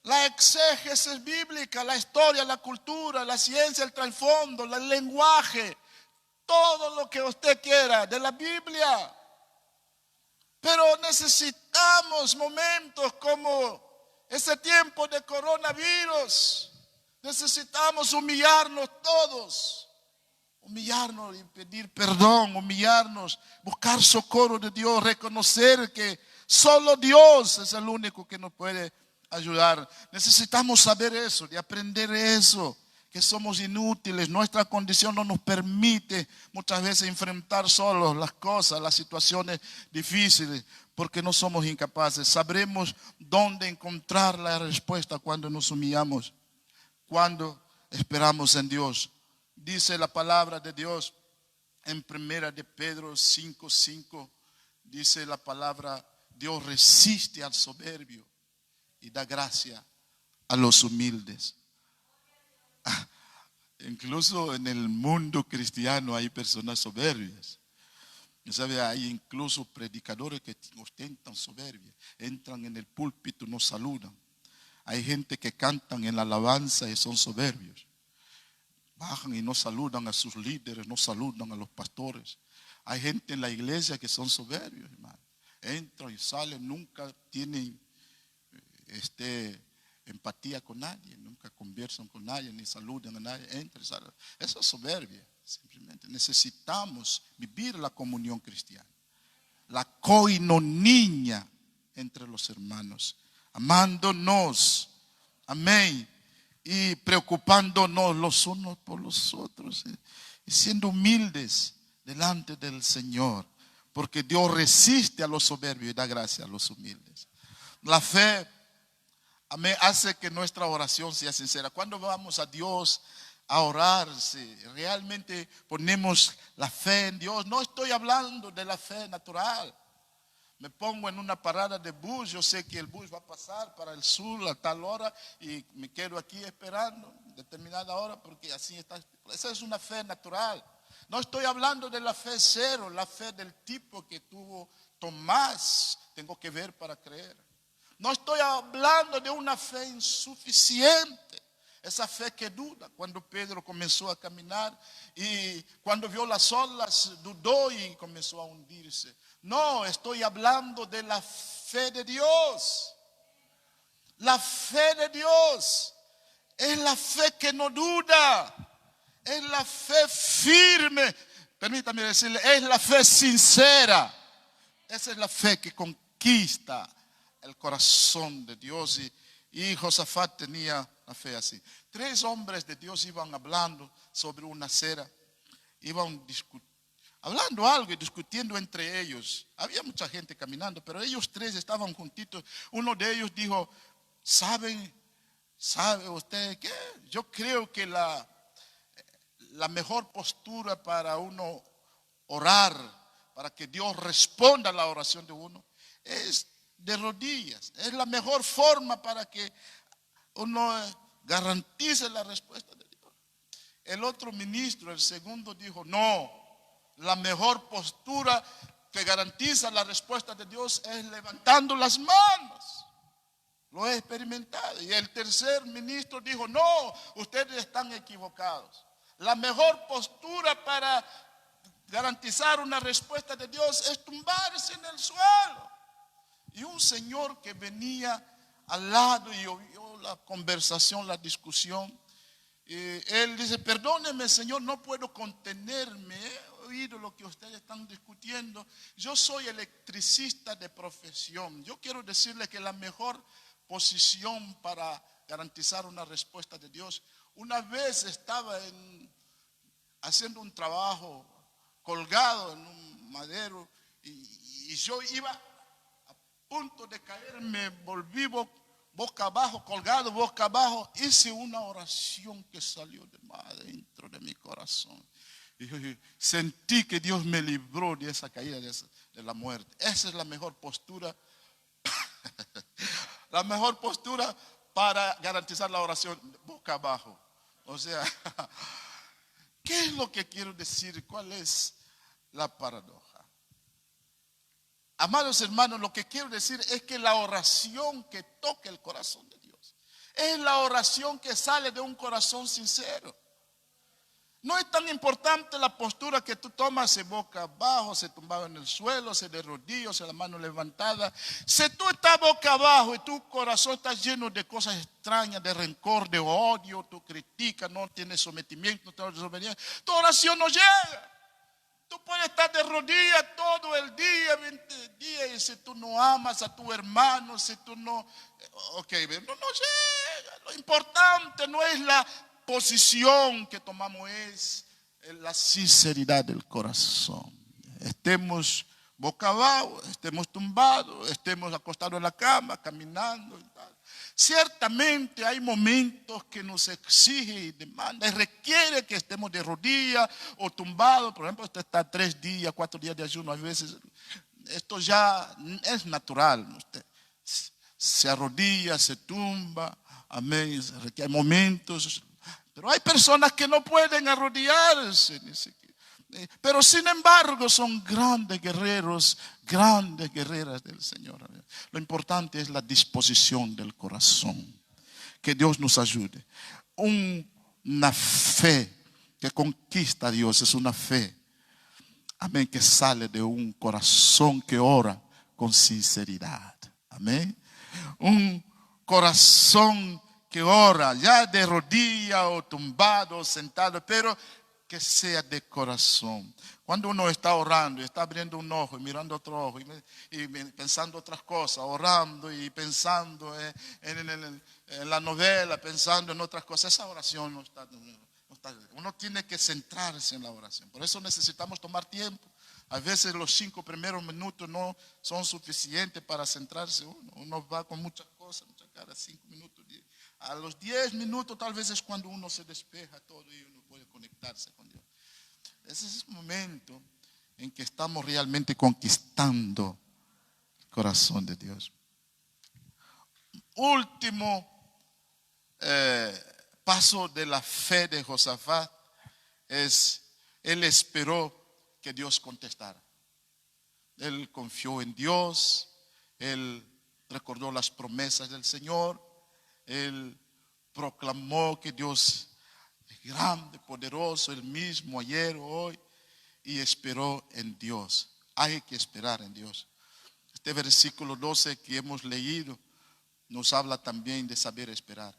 la exégesis bíblica, la historia, la cultura, la ciencia, el trasfondo, el lenguaje, todo lo que usted quiera de la Biblia. Pero necesitamos momentos como ese tiempo de coronavirus. Necesitamos humillarnos todos. Humillarnos y pedir perdón, humillarnos, buscar socorro de Dios, reconocer que solo Dios es el único que nos puede ayudar. Necesitamos saber eso, de aprender eso, que somos inútiles, nuestra condición no nos permite muchas veces enfrentar solos las cosas, las situaciones difíciles, porque no somos incapaces. Sabremos dónde encontrar la respuesta cuando nos humillamos, cuando esperamos en Dios. Dice la palabra de Dios en 1 de Pedro 5:5, dice la palabra: Dios resiste al soberbio y da gracia a los humildes. Incluso en el mundo cristiano hay personas soberbias. ¿Sabe? Hay incluso predicadores que ostentan soberbia. Entran en el púlpito y no saludan. Hay gente que cantan en la alabanza y son soberbios. Bajan y no saludan a sus líderes, no saludan a los pastores. Hay gente en la iglesia que son soberbios, hermano. Entran y salen, nunca tienen empatía con nadie, nunca conversan con nadie, ni saludan a nadie, entran y salen. Eso es soberbia, simplemente. Necesitamos vivir la comunión cristiana, la coinonía entre los hermanos, amándonos, amén, y preocupándonos los unos por los otros, y siendo humildes delante del Señor, porque Dios resiste a los soberbios y da gracia a los humildes. La fe, amén, hace que nuestra oración sea sincera. Cuando vamos a Dios a orar, si realmente ponemos la fe en Dios, no estoy hablando de la fe natural. Me pongo en una parada de bus, yo sé que el bus va a pasar para el sur a tal hora y me quedo aquí esperando determinada hora porque así está. Esa es una fe natural. No estoy hablando de la fe cero, la fe del tipo que tuvo Tomás. Tengo que ver para creer. No estoy hablando de una fe insuficiente. Esa fe que duda. Cuando Pedro comenzó a caminar y cuando vio las olas dudó y comenzó a hundirse. No, estoy hablando de la fe de Dios. La fe de Dios es la fe que no duda. Es la fe firme. Permítame decirle, es la fe sincera. Esa es la fe que conquista el corazón de Dios. Y Josafat tenía la fe así. 3 hombres de Dios iban hablando sobre una acera. Iban hablando algo y discutiendo entre ellos. Había mucha gente caminando, pero ellos 3 estaban juntitos. Uno de ellos dijo, ¿sabe usted qué? Yo creo que la mejor postura para uno orar, para que Dios responda a la oración de uno, es de rodillas. Es la mejor forma para que uno garantice la respuesta de Dios. El otro ministro, el segundo, dijo, no, la mejor postura que garantiza la respuesta de Dios es levantando las manos. Lo he experimentado. Y el tercer ministro dijo, no, ustedes están equivocados. La mejor postura para garantizar una respuesta de Dios es tumbarse en el suelo. Y un señor que venía al lado y oyó la conversación, la discusión, él dice, perdóneme Señor, no puedo contenerme, he oído lo que ustedes están discutiendo. Yo soy electricista de profesión. Yo quiero decirle que la mejor posición para garantizar una respuesta de Dios, una vez estaba haciendo un trabajo colgado en un madero y yo iba a punto de caerme, volví boca abajo, colgado boca abajo, hice una oración que salió de más adentro de mi corazón. Y sentí que Dios me libró de esa caída, de la muerte. Esa es la mejor postura, la mejor postura para garantizar la oración boca abajo. O sea, ¿qué es lo que quiero decir? ¿Cuál es la paradoja? Amados hermanos, lo que quiero decir es que la oración que toca el corazón de Dios es la oración que sale de un corazón sincero. No es tan importante la postura que tú tomas, se boca abajo, se tumbado en el suelo, se de rodillas, se la mano levantada. Si tú estás boca abajo y tu corazón está lleno de cosas extrañas, de rencor, de odio, tú criticas, no tienes sometimiento, no tienes desobediencia, tu oración no llega. Tú puedes estar de rodillas todo el día, 20 días, y si tú no amas a tu hermano, si tú no, no llega. Lo importante no es la posición que tomamos, es la sinceridad del corazón. Estemos boca abajo, estemos tumbados, estemos acostados en la cama, caminando y tal. Ciertamente hay momentos que nos exige y demanda y requiere que estemos de rodillas o tumbados. Por ejemplo, usted está 3 días, 4 días de ayuno. A veces esto ya es natural. Usted se arrodilla, se tumba. Amén. Hay momentos. Pero hay personas que no pueden arrodillarse ni siquiera. Pero sin embargo son grandes guerreros, grandes guerreras del Señor. Lo importante es la disposición del corazón. Que Dios nos ayude. Una fe que conquista a Dios es una fe, amén, que sale de un corazón que ora con sinceridad. Amén. Un corazón que ora, ya de rodilla o tumbado o sentado, pero que sea de corazón. Cuando uno está orando y está abriendo un ojo y mirando otro ojo y pensando otras cosas, orando y pensando en la novela, pensando en otras cosas, esa oración no está. Uno tiene que centrarse en la oración. Por eso necesitamos tomar tiempo. A veces los 5 primeros minutos no son suficientes para centrarse uno. Uno va con muchas cosas, muchas caras, 5 minutos. A los 10 minutos tal vez es cuando uno se despeja todo y uno puede conectarse con Dios. Ese es el momento en que estamos realmente conquistando el corazón de Dios. Último paso de la fe de Josafat es, él esperó que Dios contestara. Él confió en Dios, él recordó las promesas del Señor, él proclamó que Dios es grande, poderoso, el mismo ayer, hoy, y esperó en Dios. Hay que esperar en Dios. Este versículo 12 que hemos leído nos habla también de saber esperar.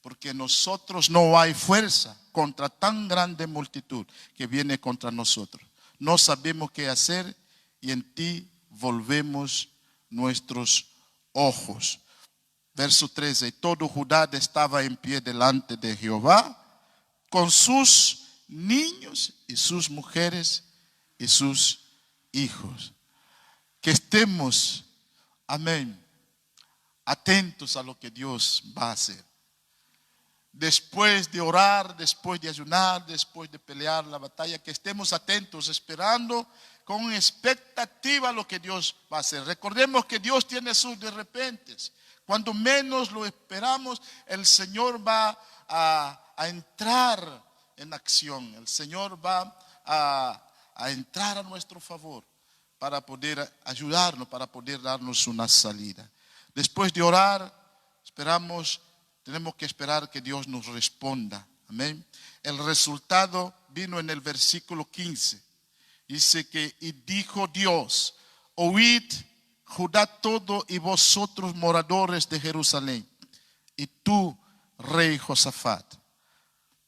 Porque en nosotros no hay fuerza contra tan grande multitud que viene contra nosotros. No sabemos qué hacer y en ti volvemos nuestros ojos. Verso 13, todo Judá estaba en pie delante de Jehová con sus niños y sus mujeres y sus hijos. Que estemos, amén, atentos a lo que Dios va a hacer. Después de orar, después de ayunar, después de pelear la batalla, que estemos atentos, esperando con expectativa lo que Dios va a hacer. Recordemos que Dios tiene sus de repentes. Cuando menos lo esperamos, el Señor va a entrar en acción. El Señor va a entrar a nuestro favor para poder ayudarnos, para poder darnos una salida. Después de orar, tenemos que esperar que Dios nos responda. Amén. El resultado vino en el versículo 15. Dice que, y dijo Dios, oíd Judá todo y vosotros moradores de Jerusalén, y tú, rey Josafat.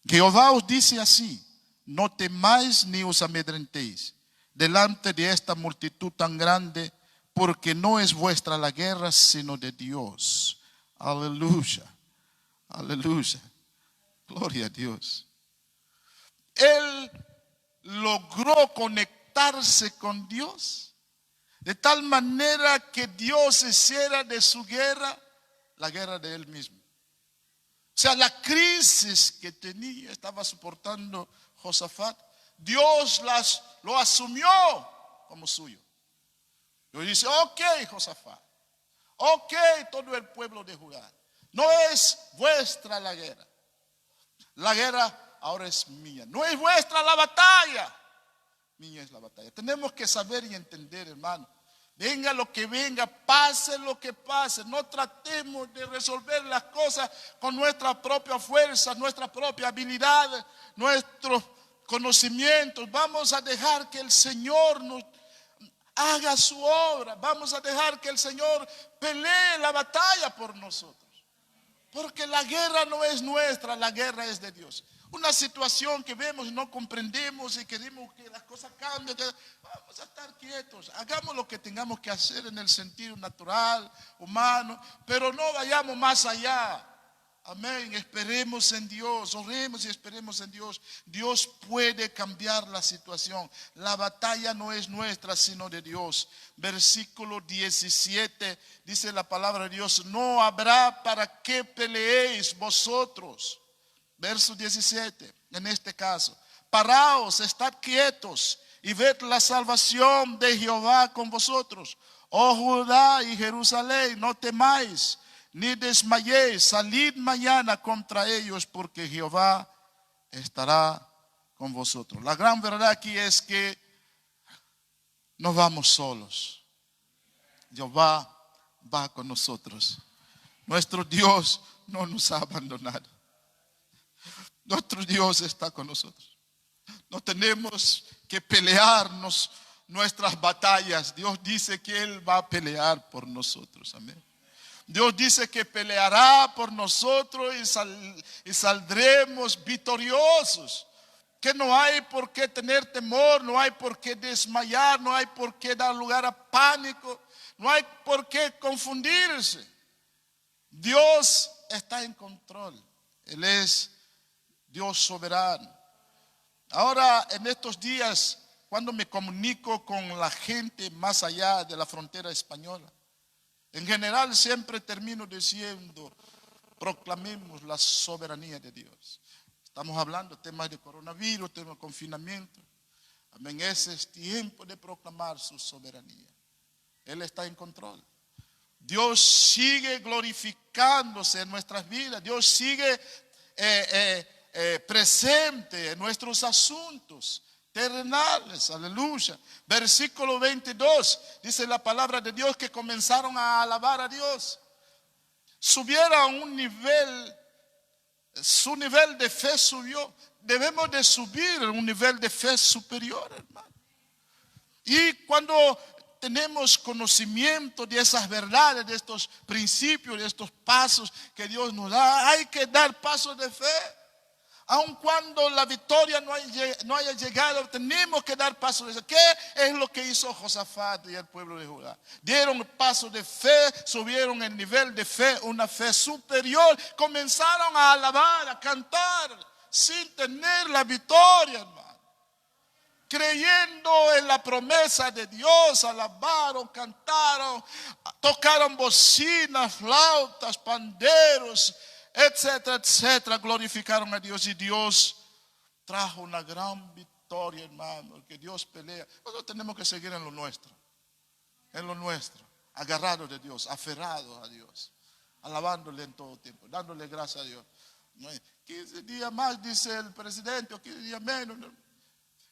Jehová os dice así, no temáis ni os amedrentéis delante de esta multitud tan grande, porque no es vuestra la guerra, sino de Dios. Aleluya, aleluya, gloria a Dios. Él logró conectarse con Dios de tal manera que Dios hiciera de su guerra la guerra de él mismo. O sea, la crisis que estaba soportando Josafat, Dios lo asumió como suyo. Y dice, ok, Josafat, ok, todo el pueblo de Judá, no es vuestra la guerra ahora es mía, no es vuestra la batalla, mía es la batalla. Tenemos que saber y entender, hermano. Venga lo que venga, pase lo que pase, no tratemos de resolver las cosas con nuestra propia fuerza, nuestra propia habilidad, nuestros conocimientos. Vamos a dejar que el Señor nos haga su obra. Vamos a dejar que el Señor pelee la batalla por nosotros. Porque la guerra no es nuestra, la guerra es de Dios. Una situación que vemos y no comprendemos y queremos que las cosas cambien, vamos a estar quietos. Hagamos lo que tengamos que hacer en el sentido natural, humano, pero no vayamos más allá. Amén, esperemos en Dios, oremos y esperemos en Dios. Dios puede cambiar la situación. La batalla no es nuestra, sino de Dios. Versículo 17, dice la palabra de Dios, no habrá para qué peleéis vosotros. Verso 17, en este caso, paraos, estad quietos y ved la salvación de Jehová con vosotros. Oh Judá y Jerusalén, no temáis ni desmayéis, salid mañana contra ellos, porque Jehová estará con vosotros. La gran verdad aquí es que no vamos solos. Jehová va con nosotros. Nuestro Dios no nos ha abandonado. Nuestro Dios está con nosotros. No tenemos que pelearnos nuestras batallas. Dios dice que Él va a pelear por nosotros. Amén. Dios dice que peleará por nosotros y saldremos victoriosos. Que no hay por qué tener temor, no hay por qué desmayar, no hay por qué dar lugar a pánico, no hay por qué confundirse. Dios está en control. Él es Dios soberano. Ahora, en estos días, cuando me comunico con la gente más allá de la frontera española, en general siempre termino diciendo: proclamemos la soberanía de Dios. Estamos hablando de temas de coronavirus, temas de confinamiento. Amén. Ese es tiempo de proclamar su soberanía. Él está en control. Dios sigue glorificándose en nuestras vidas. Dios sigue presente en nuestros asuntos terrenales. Aleluya. Versículo 22 dice la palabra de Dios que comenzaron a alabar a Dios. Subieron a un nivel, su nivel de fe subió. Debemos de subir a un nivel de fe superior, hermano. Y cuando tenemos conocimiento de esas verdades, de estos principios, de estos pasos que Dios nos da, hay que dar pasos de fe. Aun cuando la victoria no haya llegado, tenemos que dar pasos de fe. ¿Qué es lo que hizo Josafat y el pueblo de Judá? Dieron pasos de fe, subieron el nivel de fe, una fe superior. Comenzaron a alabar, a cantar, sin tener la victoria, hermano. Creyendo en la promesa de Dios, alabaron, cantaron, tocaron bocinas, flautas, panderos, etcétera, etcétera. Glorificaron a Dios y Dios trajo una gran victoria, hermano. Porque Dios pelea. Nosotros tenemos que seguir en lo nuestro, agarrados de Dios, aferrados a Dios, alabándole en todo tiempo, dándole gracias a Dios. 15 días más, dice el presidente, o 15 días menos.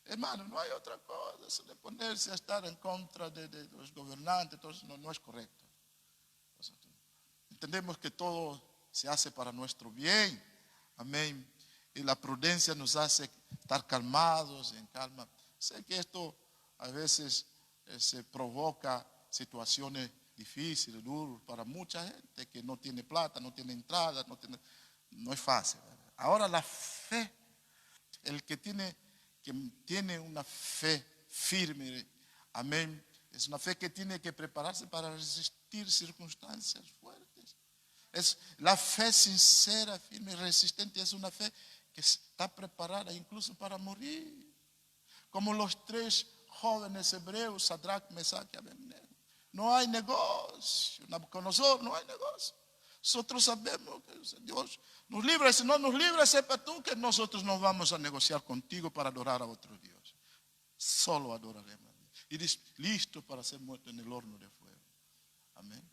Hermano, no hay otra cosa de ponerse a estar en contra de los gobernantes. Entonces no es correcto. Entendemos que todo se hace para nuestro bien. Amén. Y la prudencia nos hace estar calmados, en calma. Sé que esto a veces se provoca situaciones difíciles, duras para mucha gente que no tiene plata, no tiene entrada, no es fácil, ¿verdad? Ahora la fe, el que tiene una fe firme, amén, es una fe que tiene que prepararse para resistir circunstancias fuertes. Es la fe sincera, firme y resistente. Es una fe que está preparada incluso para morir, como los 3 jóvenes hebreos, Sadrach, Mesach y Abednego. No hay negocio, con nosotros no hay negocio. Nosotros sabemos que Dios nos libra. Si no nos libra, sepa tú que nosotros no vamos a negociar contigo para adorar a otro Dios. Solo adoraremos a Dios. Y listo para ser muerto en el horno de fuego. Amén.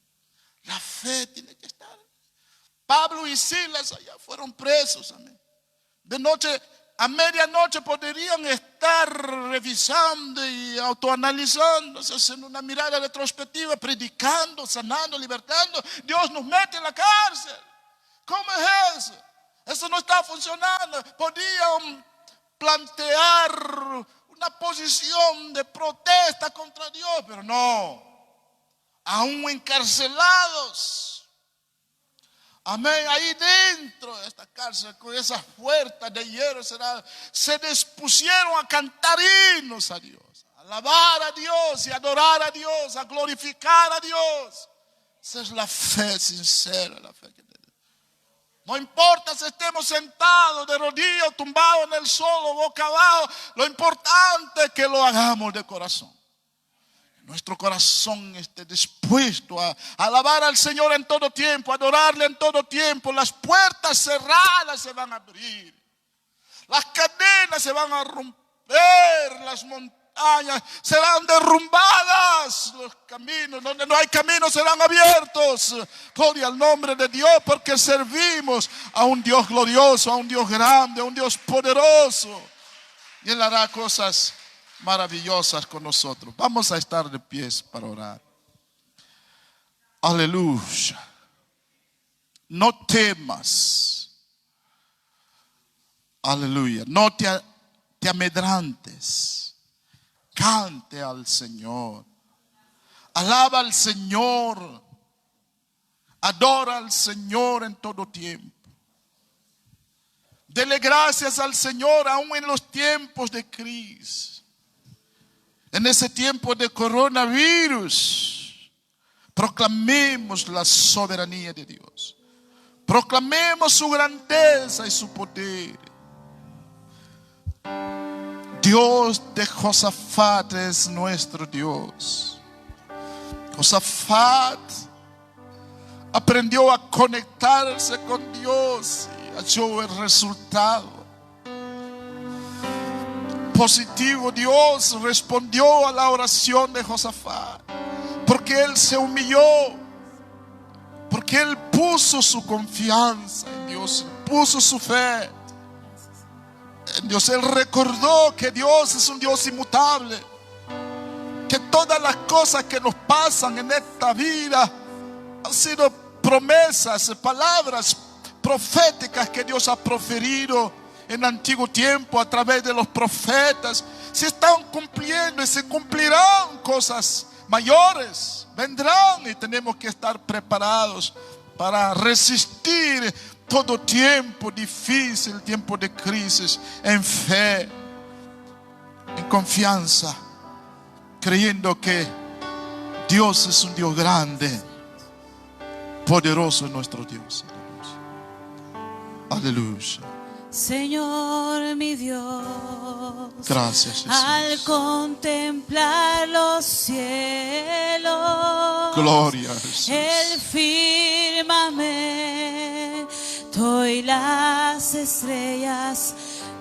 La fe tiene que estar. Pablo y Silas allá fueron presos. Amén. De noche, a medianoche podrían estar revisando y autoanalizándose, haciendo una mirada retrospectiva, predicando, sanando, libertando. Dios nos mete en la cárcel. ¿Cómo es eso? Eso no está funcionando. Podían plantear una posición de protesta contra Dios, pero no. Aún encarcelados. Amén. Ahí dentro de esta cárcel, con esas puertas de hierro, se dispusieron a cantar himnos a Dios, a alabar a Dios y adorar a Dios, a glorificar a Dios. Esa es la fe sincera, la fe que tenemos. No importa si estemos sentados de rodillas, tumbados en el suelo, boca abajo. Lo importante es que lo hagamos de corazón. Nuestro corazón esté dispuesto a alabar al Señor en todo tiempo, a adorarle en todo tiempo. Las puertas cerradas se van a abrir, las cadenas se van a romper, las montañas serán derrumbadas, los caminos donde no hay caminos serán abiertos. Gloria al nombre de Dios, porque servimos a un Dios glorioso, a un Dios grande, a un Dios poderoso, y Él hará cosas maravillosas con nosotros. Vamos a estar de pies para orar. Aleluya. No temas. Aleluya. No te amedrantes. cante al Señor. Alaba al Señor. Adora al Señor en todo tiempo. Dele gracias al Señor aún en los tiempos de crisis. En ese tiempo de coronavirus, proclamemos la soberanía de Dios. Proclamemos su grandeza y su poder. Dios de Josafat es nuestro Dios. Josafat aprendió a conectarse con Dios y halló el resultado positivo. Dios respondió a la oración de Josafat porque él se humilló, porque él puso su confianza en Dios, puso su fe en Dios. Él recordó que Dios es un Dios inmutable, que todas las cosas que nos pasan en esta vida han sido promesas, palabras proféticas que Dios ha proferido en antiguo tiempo a través de los profetas. Se están cumpliendo y se cumplirán cosas mayores, vendrán, y tenemos que estar preparados para resistir todo tiempo difícil, tiempo de crisis, en fe, en confianza, creyendo que Dios es un Dios grande, poderoso es nuestro Dios. Aleluya. Señor mi Dios, Gracias, Jesús. al contemplar los cielos, Gloria a Jesús. el firmamento y las estrellas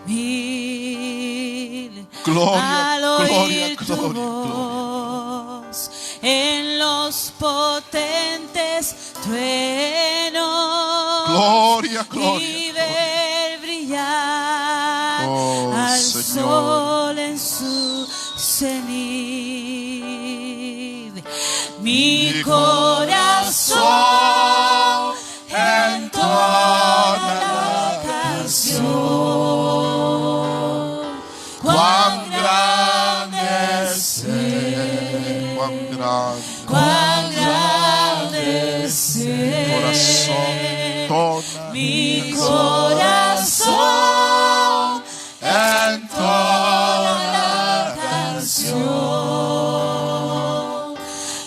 mil, Gloria, al oír gloria, tu gloria, voz en los potentes truenos, Gloria, y gloria, ver brillar Oh, al Señor. sol en su cenit. Mi corazón entona la canción. Cuán grande es Él, Cuán grande cuán grande es Él. corazón entona Mi corazón entona la canción.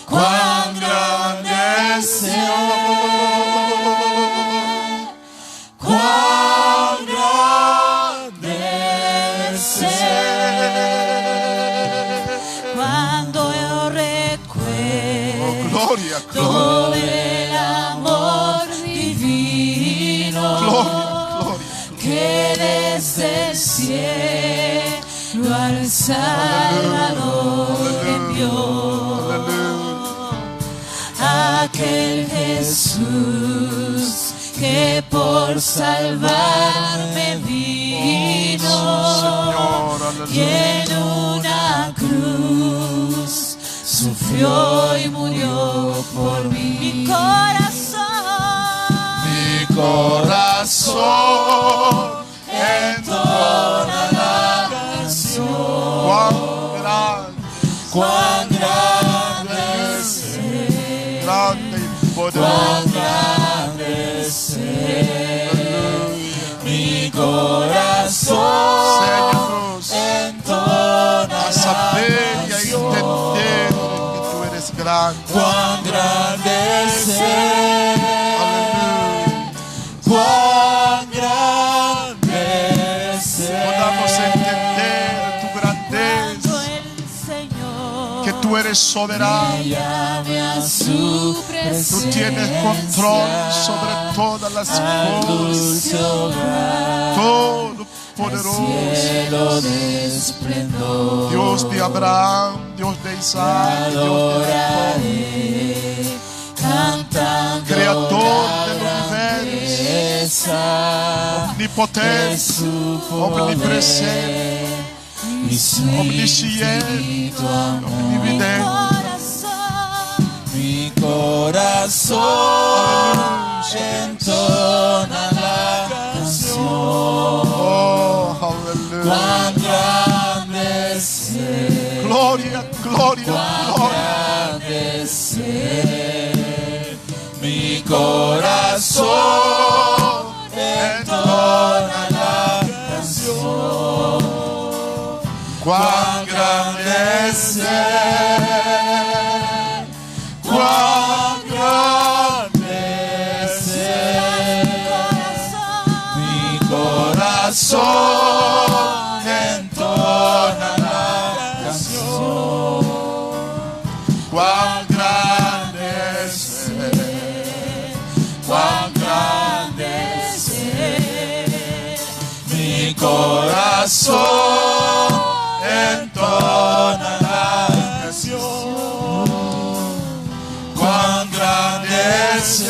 Cuán grande es Él, cuán grande es Él. Cuando yo recuerdo Gloria, todo gloria, el amor divino gloria, que desde el cielo al Salvador envió. Aquel Jesús que por salvarme vino Señor, y en una cruz sufrió y murió por mí. Mi corazón, mi corazón entona la canción. cuán grande, Cuán grande es Él, grande y poderoso. cuán grande es Él. Mi corazón Señor, entona a saber y a la entender canción. que tú eres grande. Cuán grande es Él, Aleluya. cuán grande es Él. Podamos entender tu grandeza, Cuando el Señor que tú eres soberano. me llame a su Tú presencia, tienes control sobre todas las al cosas. dulce hogar, Todo poderoso. cielo de esplendor. Dios de Abraham, Dios de Isaac, Dios de Jacob. Adoraré, cantando Creador la del universo, grandeza de omnipotente, su omnipresente, poder y su omnisciente, infinito amor. omnividente. Mi corazón entona la canción. Oh, aleluya. Cuán grande es Él, Gloria grande es Él, cuán grande es Él. Mi corazón entona la canción. Cuán grande es Él, cuán grande es Él. Mi corazón entona la canción. Cuán grande es Él,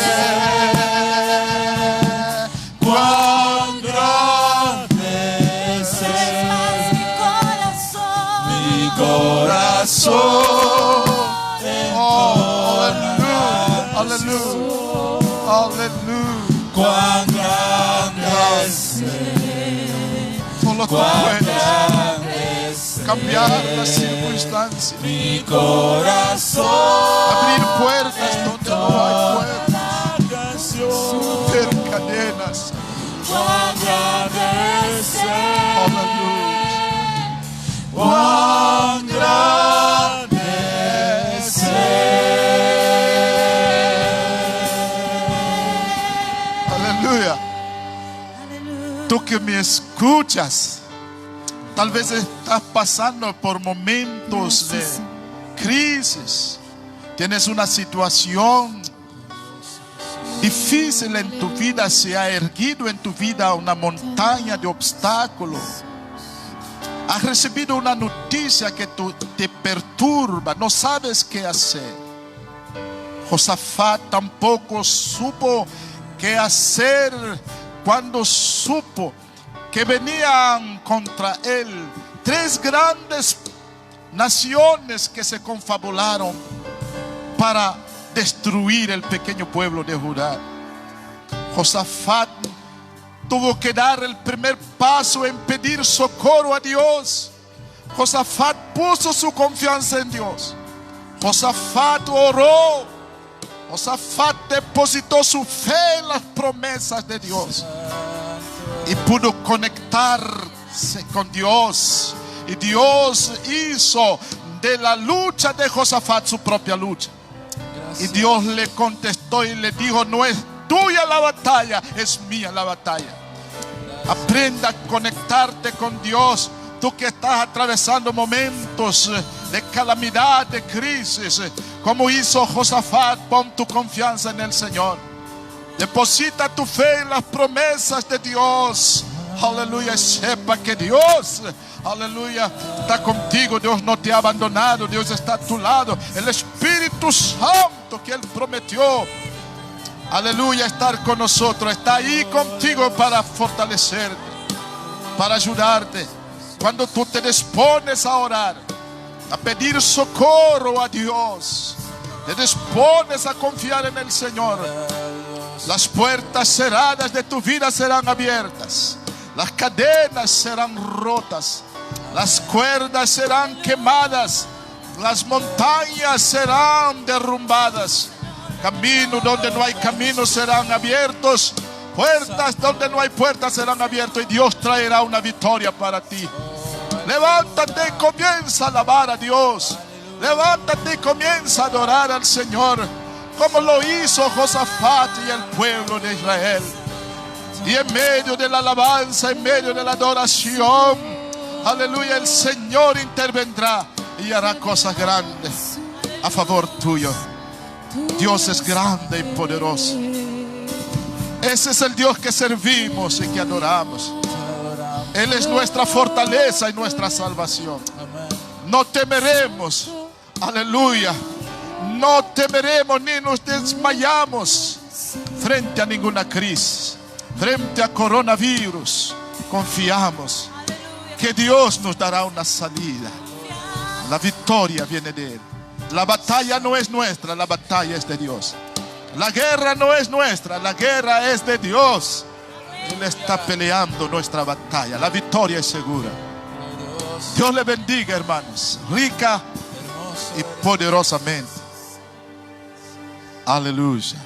cuán grande es Él. Mi corazón entona la canción. Aleluya. Cuán grande es Él, Solo tú cuán puedes grande es Él. cambiar las circunstancias, Mi corazón abrir puertas donde no hay puertas, la canción. romper cadenas. Cuán grande es Él, Aleluya. cuán grande es Él. Aleluya. Tú que me escuchas, tal vez estás pasando por momentos de crisis. Tienes una situación difícil en tu vida, se ha erguido en tu vida una montaña de obstáculos. Has recibido una noticia que te perturba, no sabes qué hacer. Josafat tampoco supo qué hacer cuando supo que venían contra él 3 grandes naciones que se confabularon para destruir el pequeño pueblo de Judá. Josafat tuvo que dar el primer paso en pedir socorro a Dios. Josafat puso su confianza en Dios. Josafat oró. Josafat depositó su fe en las promesas de Dios y pudo conectarse con Dios. Y Dios hizo de la lucha de Josafat su propia lucha. Y Dios le contestó y le dijo: no es tuya la batalla, es mía la batalla. Aprenda a conectarte con Dios. Tú que estás atravesando momentos de calamidad, de crisis, como hizo Josafat, pon tu confianza en el Señor. Deposita tu fe en las promesas de Dios. Aleluya. Sepa que Dios, aleluya, está contigo. Dios no te ha abandonado. Dios está a tu lado. El Espíritu Santo que Él prometió, aleluya, estar con nosotros, está ahí contigo para fortalecerte, para ayudarte. Cuando tú te dispones a orar, a pedir socorro a Dios, te dispones a confiar en el Señor, las puertas cerradas de tu vida serán abiertas, las cadenas serán rotas, las cuerdas serán quemadas, las montañas serán derrumbadas, caminos donde no hay caminos serán abiertos, puertas donde no hay puertas serán abiertas, y Dios traerá una victoria para ti. Levántate y comienza a alabar a Dios. Levántate y comienza a adorar al Señor, como lo hizo Josafat y el pueblo de Israel. Y en medio de la alabanza, en medio de la adoración, aleluya, el Señor intervendrá y hará cosas grandes a favor tuyo. Dios es grande y poderoso. Ese es el Dios que servimos y que adoramos. Él es nuestra fortaleza y nuestra salvación. No temeremos, aleluya, no temeremos ni nos desmayamos frente a ninguna crisis, frente a coronavirus. Confiamos que Dios nos dará una salida. La victoria viene de Él. La batalla no es nuestra, la batalla es de Dios. La guerra no es nuestra, la guerra es de Dios. Él está peleando nuestra batalla. La victoria es segura. Dios le bendiga, hermanos, rica y poderosamente. Aleluya,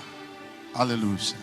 aleluya.